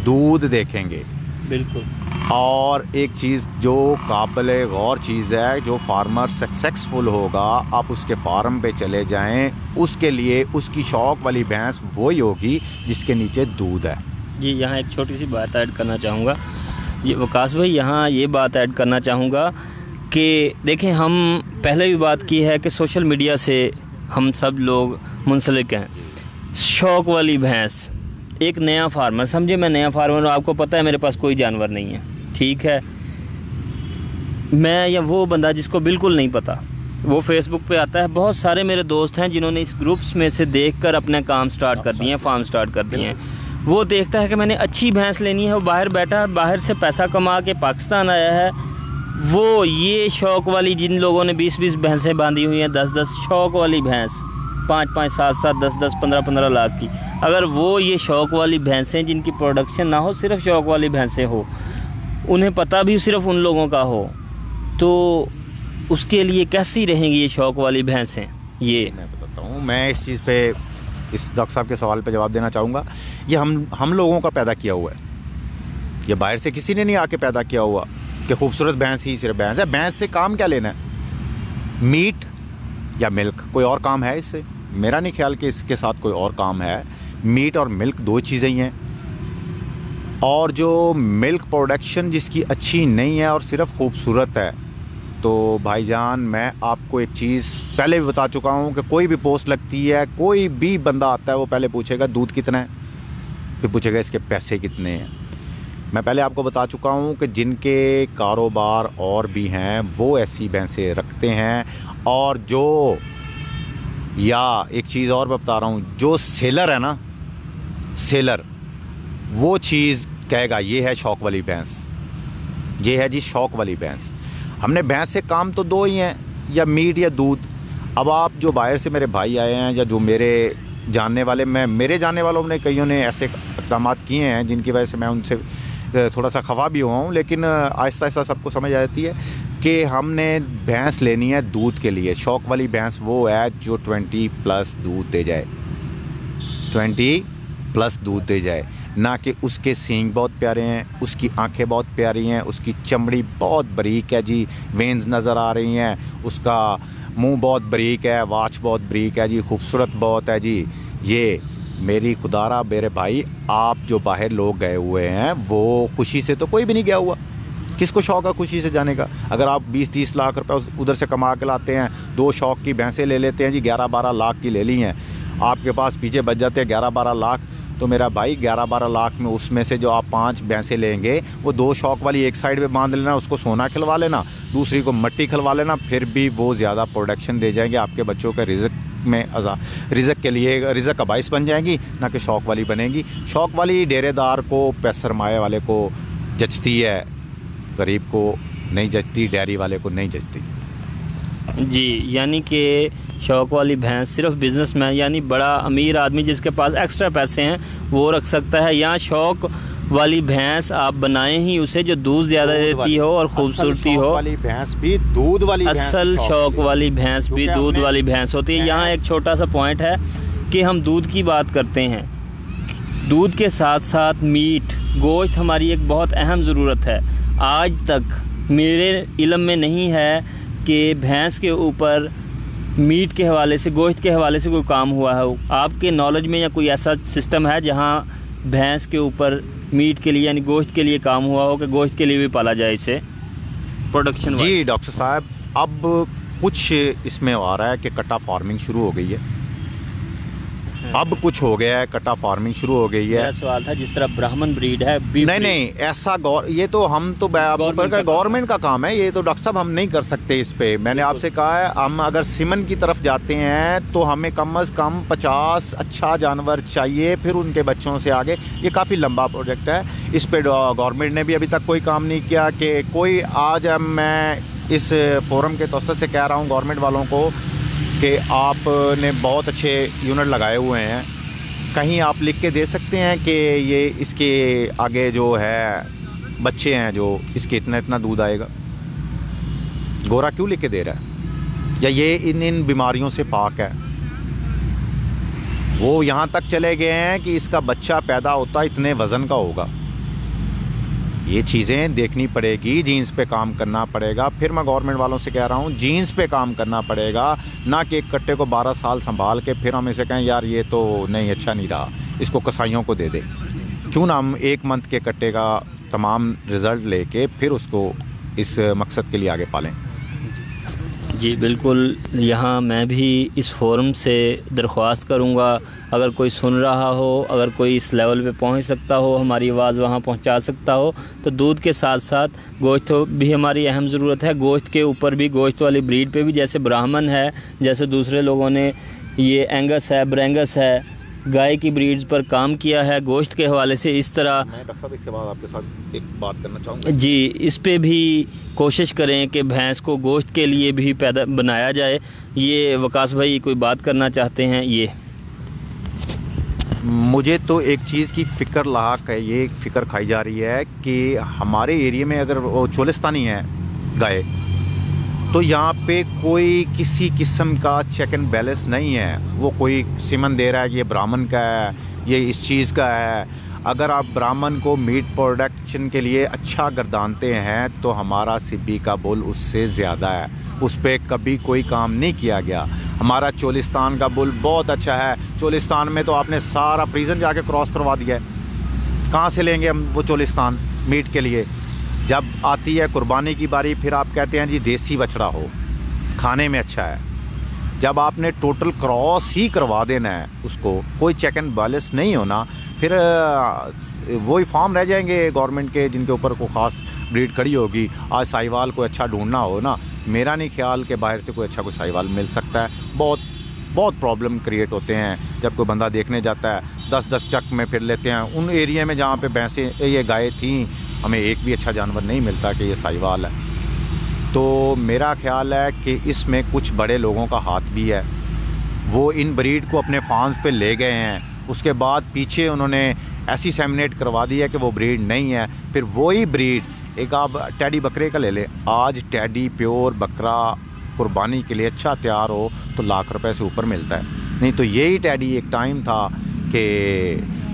दूध देखेंगे, बिल्कुल। और एक चीज़ जो काबिल गौर चीज़ है, जो फार्मर सक्सेसफुल होगा, आप उसके फार्म पे चले जाएं, उसके लिए उसकी शौक़ वाली भैंस वही होगी जिसके नीचे दूध है। जी, यहाँ एक छोटी सी बात ऐड करना चाहूँगा जी वकास भाई, यहाँ ये बात ऐड करना चाहूँगा कि देखें, हम पहले भी बात की है कि सोशल मीडिया से हम सब लोग मुंसलिक हैं। शौक़ वाली भैंस, एक नया फार्मर, समझे मैं नया फार्मर हूँ, आपको पता है मेरे पास कोई जानवर नहीं है, ठीक है, मैं या वो बंदा जिसको बिल्कुल नहीं पता, वो फेसबुक पे आता है। बहुत सारे मेरे दोस्त हैं जिन्होंने इस ग्रुप्स में से देखकर अपने काम स्टार्ट कर दिए हैं, फार्म स्टार्ट कर दिए हैं। वो देखता है कि मैंने अच्छी भैंस लेनी है, वो बाहर बैठा है, बाहर से पैसा कमा के पाकिस्तान आया है, वो ये शौक़ वाली, जिन लोगों ने 20-20 भैंसें बांधी हुई हैं, 10-10 शौक़ वाली भैंस, 5-5, 7-7, 10-10, 15-15 लाख की, अगर वो ये शौक़ वाली भैंसें जिनकी प्रोडक्शन ना हो, सिर्फ शौक़ वाली भैंसें हो, उन्हें पता भी सिर्फ उन लोगों का हो, तो उसके लिए कैसी रहेंगी ये शौक़ वाली भैंसें? ये मैं बताता हूँ। मैं इस चीज़ पे, इस डॉक्टर साहब के सवाल पे जवाब देना चाहूँगा। ये हम लोगों का पैदा किया हुआ है, ये बाहर से किसी ने नहीं आके पैदा किया हुआ कि खूबसूरत भैंस ही सिर्फ भैंस है। भैंस से काम क्या लेना है? मीट या मिल्क, कोई और काम है इससे? मेरा नहीं ख्याल कि इसके साथ कोई और काम है। मीट और मिल्क दो चीज़ें ही हैं। और जो मिल्क प्रोडक्शन जिसकी अच्छी नहीं है और सिर्फ खूबसूरत है, तो भाईजान मैं आपको एक चीज़ पहले भी बता चुका हूँ कि कोई भी पोस्ट लगती है, कोई भी बंदा आता है, वो पहले पूछेगा दूध कितना है, फिर पूछेगा इसके पैसे कितने हैं। मैं पहले आपको बता चुका हूँ कि जिनके कारोबार और भी हैं वो ऐसी भैंसें रखते हैं, और जो, या एक चीज़ और मैं बता रहा हूँ, जो सेलर है ना, सेलर, वो चीज़ कहेगा ये है शौक वाली भैंस, ये है जी शौक वाली भैंस। हमने भैंस से काम तो दो ही हैं, या मीट या दूध। अब आप जो बाहर से मेरे भाई आए हैं या जो मेरे जानने वाले, मेरे जानने वालों ने कईयों ने ऐसे इक़दाम किए हैं जिनकी वजह से मैं उनसे थोड़ा सा खफा भी हुआ हूँ, लेकिन आहिस्ता आहिस्ता सबको समझ आ जाती है कि हमने भैंस लेनी है दूध के लिए। शौक वाली भैंस वो है जो 20+ दूध दे जाए, 20+ दूध दे जाए, ना कि उसके सींग बहुत प्यारे हैं, उसकी आंखें बहुत प्यारी हैं, उसकी चमड़ी बहुत बारीक है जी, वेन्स नज़र आ रही हैं, उसका मुंह बहुत बारीक है, वाच बहुत बारीक है जी, खूबसूरत बहुत है जी। ये मेरी खुदारा मेरे भाई, आप जो बाहर लोग गए हुए हैं वो खुशी से तो कोई भी नहीं गया हुआ। किसको शौक़ है खुशी से जाने का? अगर आप 20-30 लाख रुपए उधर से कमा के लाते हैं, 2 शौक़ की भैंसें ले लेते हैं जी, 11-12 लाख की ले ली हैं, आपके पास पीछे बच जाते हैं 11-12 लाख। तो मेरा भाई 11-12 लाख में उसमें से जो आप 5 भैंसें लेंगे, वो 2 शौक़ वाली एक साइड पे बांध लेना, उसको सोना खिलवा लेना, दूसरी को मट्टी खिलवा लेना, फिर भी वो ज़्यादा प्रोडक्शन दे जाएंगे, आपके बच्चों के रिज़्क़ में रिज़्क़ के लिए रिज़्क़ का बाइस बन जाएंगी, ना कि शौक़ वाली बनेगी। शौक़ वाली डेरेदार को, पैसे सरमाए वाले को जचती है, गरीब को नहीं जचती, डेयरी वाले को नहीं जचती जी। यानी कि शौक़ वाली भैंस सिर्फ बिजनेसमैन यानी बड़ा अमीर आदमी जिसके पास एक्स्ट्रा पैसे हैं वो रख सकता है, या शौक़ वाली भैंस आप बनाएं ही उसे जो दूध ज़्यादा देती हो और खूबसूरती हो। वाली भैंस भी दूध वाली, असल शौक़ वाली भैंस भी दूध वाली भैंस होती है। यहाँ एक छोटा सा पॉइंट है कि हम दूध की बात करते हैं, दूध के साथ साथ मीट, गोश्त हमारी एक बहुत अहम ज़रूरत है। आज तक मेरे इल्म में नहीं है कि भैंस के ऊपर मीट के हवाले से, गोश्त के हवाले से कोई काम हुआ है। आपके नॉलेज में या कोई ऐसा सिस्टम है जहाँ भैंस के ऊपर मीट के लिए यानी गोश्त के लिए काम हुआ हो कि गोश्त के लिए भी पाला जाए इसे प्रोडक्शन? जी डॉक्टर साहब, अब कुछ इसमें आ रहा है कि कट्टा फार्मिंग शुरू हो गई है, अब कुछ हो गया है, कट्टा फार्मिंग शुरू हो गई है। मेरा सवाल था जिस तरह ब्राह्मण ब्रीड है, नहीं ऐसा ये तो हम तो गवर्नमेंट का काम है, ये तो डॉक्टर साहब हम नहीं कर सकते इस पे। मैंने आपसे कहा है, हम अगर सिमन की तरफ जाते हैं तो हमें कम से कम 50 अच्छा जानवर चाहिए, फिर उनके बच्चों से आगे। ये काफ़ी लंबा प्रोजेक्ट है, इस पे गवर्नमेंट ने भी अभी तक कोई काम नहीं किया कि कोई। आज मैं इस फोरम के तौर से कह रहा हूँ गवर्नमेंट वालों को कि आपने बहुत अच्छे यूनिट लगाए हुए हैं, कहीं आप लिख के दे सकते हैं कि ये इसके आगे जो है बच्चे हैं जो इसके इतना दूध आएगा? गोरा क्यों लिख के दे रहा है? या ये इन बीमारियों से पाक है? वो यहाँ तक चले गए हैं कि इसका बच्चा पैदा होता इतने वज़न का होगा। ये चीज़ें देखनी पड़ेगी, जीन्स पे काम करना पड़ेगा। फिर मैं गवर्नमेंट वालों से कह रहा हूँ, जीन्स पे काम करना पड़ेगा, ना कि एक कट्टे को 12 साल संभाल के फिर हम इसे कहें यार ये तो नहीं अच्छा नहीं रहा, इसको कसाईयों को दे दे। क्यों ना हम 1 मंथ के कट्टे का तमाम रिज़ल्ट लेके फिर उसको इस मकसद के लिए आगे पालें। जी बिल्कुल, यहाँ मैं भी इस फोरम से दरख्वास्त करूँगा, अगर कोई सुन रहा हो, अगर कोई इस लेवल पे पहुँच सकता हो, हमारी आवाज़ वहाँ पहुँचा सकता हो, तो दूध के साथ साथ गोश्त भी हमारी अहम ज़रूरत है। गोश्त के ऊपर भी, गोश्त वाली ब्रीड पे भी, जैसे ब्राह्मण है, जैसे दूसरे लोगों ने ये एंगस है, ब्रेंगस है, गाय की ब्रीड्स पर काम किया है गोश्त के हवाले से। इस तरह मैं डॉक्टर साहब इसके बाद आपके साथ एक बात करना चाहूँगा जी, इस पे भी कोशिश करें कि भैंस को गोश्त के लिए भी पैदा बनाया जाए। ये वकास भाई कोई बात करना चाहते हैं? ये मुझे तो एक चीज़ की फ़िक्र लाक है, ये फ़िक्र खाई जा रही है कि हमारे एरिया में अगर वो चोलिस्तानी है गाय, तो यहाँ पे कोई किसी किस्म का चेक एंड बैलेंस नहीं है। वो कोई सिमन दे रहा है कि ये ब्राह्मण का है, ये इस चीज़ का है। अगर आप ब्राह्मण को मीट प्रोडक्शन के लिए अच्छा गर्दानते हैं तो हमारा सिब्बी का बुल उससे ज़्यादा है, उस पर कभी कोई काम नहीं किया गया। हमारा चोलिस्तान का बुल बहुत अच्छा है। चोलिस्तान में तो आपने सारा फ्रीजन जाके क्रॉस करवा दिया है, कहाँ से लेंगे हम वो चोलिस्तान मीट के लिए? जब आती है कुर्बानी की बारी, फिर आप कहते हैं जी देसी बछड़ा हो, खाने में अच्छा है। जब आपने टोटल क्रॉस ही करवा देना है उसको, कोई चेक एंड बैलेंस नहीं होना, फिर वही फार्म रह जाएंगे गवर्नमेंट के जिनके ऊपर कोई ख़ास ब्रीड खड़ी होगी। आज साहिवाल कोई अच्छा ढूंढना हो ना, मेरा नहीं ख्याल कि बाहर से कोई अच्छा कोई साहिवाल मिल सकता है। बहुत प्रॉब्लम क्रिएट होते हैं जब कोई बंदा देखने जाता है, 10-10 चक में फिर लेते हैं। उन एरिया में जहाँ पे भैंसें ये गाय थी, हमें एक भी अच्छा जानवर नहीं मिलता कि ये साहिवाल है। तो मेरा ख्याल है कि इसमें कुछ बड़े लोगों का हाथ भी है। वो इन ब्रीड को अपने फार्म्स पे ले गए हैं, उसके बाद पीछे उन्होंने ऐसी सेमिनेट करवा दी है कि वो ब्रीड नहीं है। फिर वही ब्रीड एक आप टैडी बकरे का ले लें, आज टैडी प्योर बकरा कुर्बानी के लिए अच्छा तैयार हो तो लाख रुपए से ऊपर मिलता है। नहीं तो यही टैडी एक टाइम था कि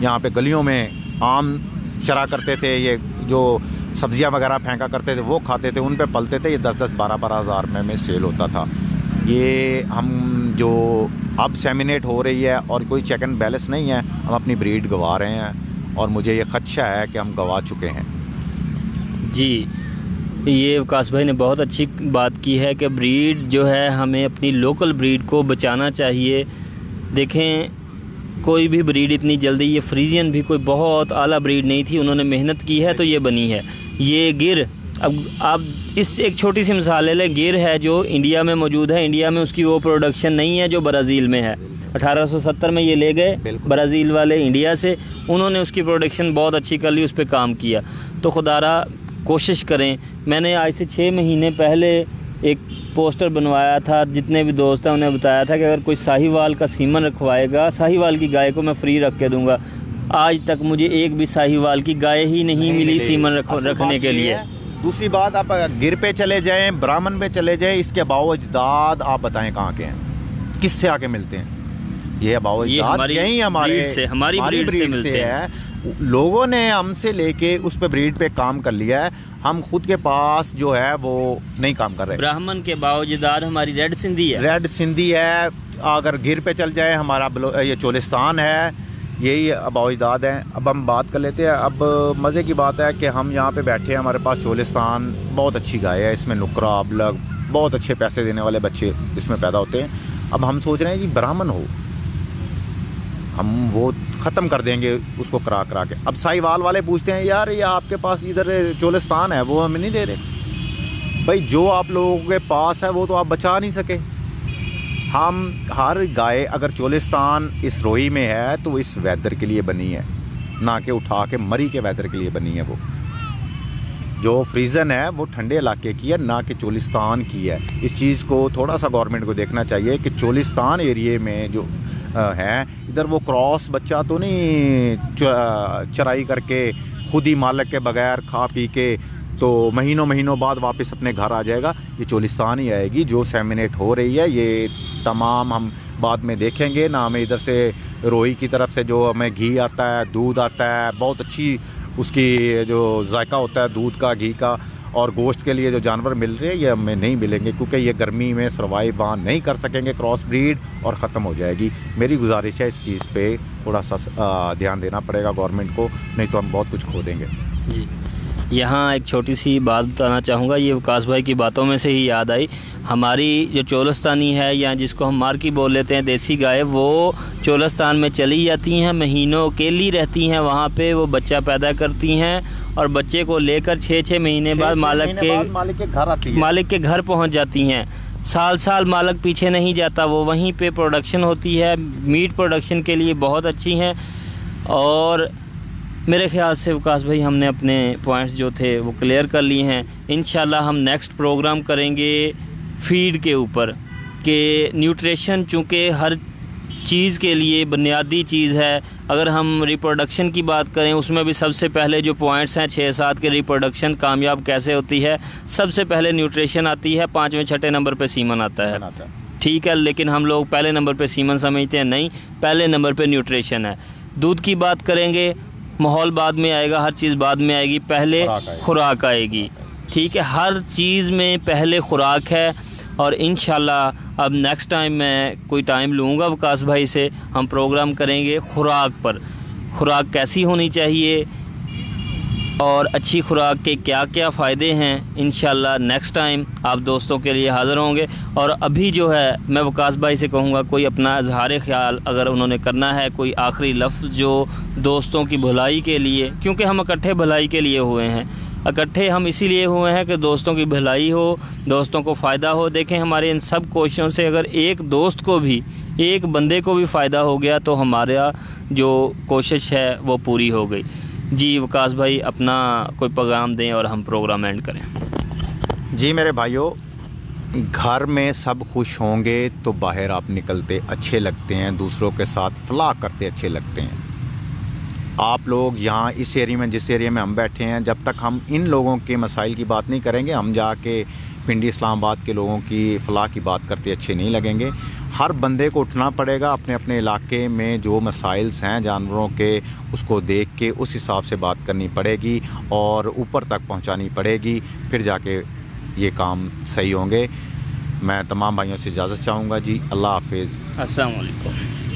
यहाँ पे गलियों में आम चरा करते थे, ये जो सब्जियाँ वगैरह फेंका करते थे वो खाते थे, उन पे पलते थे। ये 10-10, 12-12 हज़ार में सेल होता था। ये हम जो अब सेमिनेट हो रही है और कोई चेक एंड बैलेंस नहीं है, हम अपनी ब्रीड गंवा रहे हैं और मुझे ये खदशा है कि हम गंवा चुके हैं। जी, ये विकास भाई ने बहुत अच्छी बात की है कि ब्रीड जो है हमें अपनी लोकल ब्रीड को बचाना चाहिए। देखें, कोई भी ब्रीड इतनी जल्दी, ये फ्रीजियन भी कोई बहुत आला ब्रीड नहीं थी, उन्होंने मेहनत की है तो ये बनी है। ये गिर, अब आप इस एक छोटी सी मिसाल ले लें, गिर है जो इंडिया में मौजूद है, इंडिया में उसकी वो प्रोडक्शन नहीं है जो ब्राज़ील में है। 1870 में ये ले गए ब्राज़ील वाले इंडिया से, उन्होंने उसकी प्रोडक्शन बहुत अच्छी कर ली, उस पर काम किया। तो खुदारा कोशिश करें। मैंने आज से 6 महीने पहले एक पोस्टर बनवाया था, जितने भी दोस्त हैं उन्हें बताया था कि अगर कोई साहिवाल का सीमन रखवाएगा, साहिवाल की गाय को मैं फ्री रख के दूंगा। आज तक मुझे एक भी साहिवाल की गाय ही नहीं मिली सीमन रखने के लिए। दूसरी बात, आप गिर पे चले जाएं, ब्राह्मण पे चले जाएं, इसके बावजदाद आप बताएं कहाँ के हैं, किससे आके मिलते हैं? ये बावजदाद यही हमारी ब्रीड से है। लोगों ने हमसे लेके उस पे ब्रीड पे काम कर लिया है, हम खुद के पास जो है वो नहीं काम कर रहे। ब्राह्मण के बावजूद हमारी रेड सिंधी है। अगर गिर पे चल जाए हमारा ये चोलिस्तान है, यही बावजूद है। अब हम बात कर लेते हैं। अब मज़े की बात है कि हम यहाँ पे बैठे हैं, हमारे पास चोलिस्तान बहुत अच्छी गाय है, इसमें नुकरा अबलग बहुत अच्छे पैसे देने वाले बच्चे इसमें पैदा होते हैं। अब हम सोच रहे हैं कि ब्राह्मण हो, हम वो ख़त्म कर देंगे उसको करा के। अब साहिवाल वाले पूछते हैं, यार ये आपके पास इधर चोलिस्तान है, वो हमें नहीं दे रहे। भाई जो आप लोगों के पास है वो तो आप बचा नहीं सके। हम हर गाय अगर चोलिस्तान इस रोही में है तो इस वेदर के लिए बनी है, ना कि उठा के मरी के वेदर के लिए बनी है। वो जो फ्रीजन है वो ठंडे इलाके की है, ना कि चोलिस्तान की है। इस चीज़ को थोड़ा सा गवर्नमेंट को देखना चाहिए कि चोलिस्तान एरिए में जो है, इधर वो क्रॉस बच्चा तो नहीं चराई करके खुद ही मालिक के बगैर खा पी के तो महीनों बाद वापस अपने घर आ जाएगा। ये चोलिस्तान ही आएगी जो सेमिनेट हो रही है। ये तमाम हम बाद में देखेंगे ना। हमें इधर से रोही की तरफ से जो हमें घी आता है, दूध आता है, बहुत अच्छी उसकी जो जायका होता है दूध का, घी का, और गोश्त के लिए जो जानवर मिल रहे हैं ये हमें नहीं मिलेंगे, क्योंकि ये गर्मी में सर्वाइव वहाँ नहीं कर सकेंगे, क्रॉस ब्रीड और ख़त्म हो जाएगी। मेरी गुजारिश है इस चीज़ पे थोड़ा सा ध्यान देना पड़ेगा गवर्नमेंट को, नहीं तो हम बहुत कुछ खो देंगे। जी, यहाँ एक छोटी सी बात बताना चाहूँगा, ये विकास भाई की बातों में से ही याद आई। हमारी जो चोलिस्तानी है या जिसको हम मार्की बोल लेते हैं, देसी गाय, वो चोलिस्तान में चली जाती हैं, महीनों अकेली रहती हैं वहाँ पे, वो बच्चा पैदा करती हैं और बच्चे को लेकर 6-6 महीने बाद मालिक के घर पहुँच जाती हैं। साल मालिक पीछे नहीं जाता, वो वहीं पे प्रोडक्शन होती है। मीट प्रोडक्शन के लिए बहुत अच्छी हैं। और मेरे ख्याल से विकास भाई हमने अपने पॉइंट्स जो थे वो क्लियर कर लिए हैं। इंशाल्लाह हम नेक्स्ट प्रोग्राम करेंगे फीड के ऊपर, कि न्यूट्रिशन चूँकि हर चीज़ के लिए बुनियादी चीज़ है। अगर हम रिप्रोडक्शन की बात करें, उसमें भी सबसे पहले जो पॉइंट्स हैं 6-7 के, रिप्रोडक्शन कामयाब कैसे होती है, सबसे पहले न्यूट्रिशन आती है, 5वें-6ठे नंबर पे सीमन आता है। ठीक है, लेकिन हम लोग पहले नंबर पे सीमन समझते हैं, नहीं, पहले नंबर पे न्यूट्रिशन है। दूध की बात करेंगे, माहौल बाद में आएगा, हर चीज़ बाद में आएगी, पहले खुराक आएगी। ठीक है, हर चीज़ में पहले खुराक है। और इंशाल्लाह अब नेक्स्ट टाइम मैं कोई टाइम लूँगा विकास भाई से, हम प्रोग्राम करेंगे खुराक पर। खुराक कैसी होनी चाहिए, और अच्छी खुराक के क्या क्या फ़ायदे हैं, इंशाल्लाह नेक्स्ट टाइम आप दोस्तों के लिए हाज़िर होंगे। और अभी जो है मैं वकास भाई से कहूँगा कोई अपना इजहार ख्याल अगर उन्होंने करना है, कोई आखिरी लफ्ज़ जो दोस्तों की भलाई के लिए, क्योंकि हम इकट्ठे भलाई के लिए हुए हैं, इकट्ठे हम इसीलिए हुए हैं कि दोस्तों की भलाई हो, दोस्तों को फ़ायदा हो। देखें हमारे इन सब कोशिशों से अगर एक दोस्त को भी, एक बंदे को भी फ़ायदा हो गया तो हमारा जो कोशिश है वो पूरी हो गई। जी वकास भाई अपना कोई पैगाम दें और हम प्रोग्राम एंड करें। जी मेरे भाइयों, घर में सब खुश होंगे तो बाहर आप निकलते अच्छे लगते हैं, दूसरों के साथ फलाह करते अच्छे लगते हैं। आप लोग यहाँ इस एरिया में, जिस एरिया में हम बैठे हैं, जब तक हम इन लोगों के मसाइल की बात नहीं करेंगे, हम जाके पिंडी इस्लामाबाद के लोगों की फलाह की बात करते अच्छे नहीं लगेंगे। हर बंदे को उठना पड़ेगा, अपने अपने इलाके में जो मसाइल्स हैं जानवरों के, उसको देख के उस हिसाब से बात करनी पड़ेगी और ऊपर तक पहुंचानी पड़ेगी, फिर जाके ये काम सही होंगे। मैं तमाम भाइयों से इजाज़त चाहूँगा जी। अल्लाह हाफिज़। अस्सलाम वालेकुम।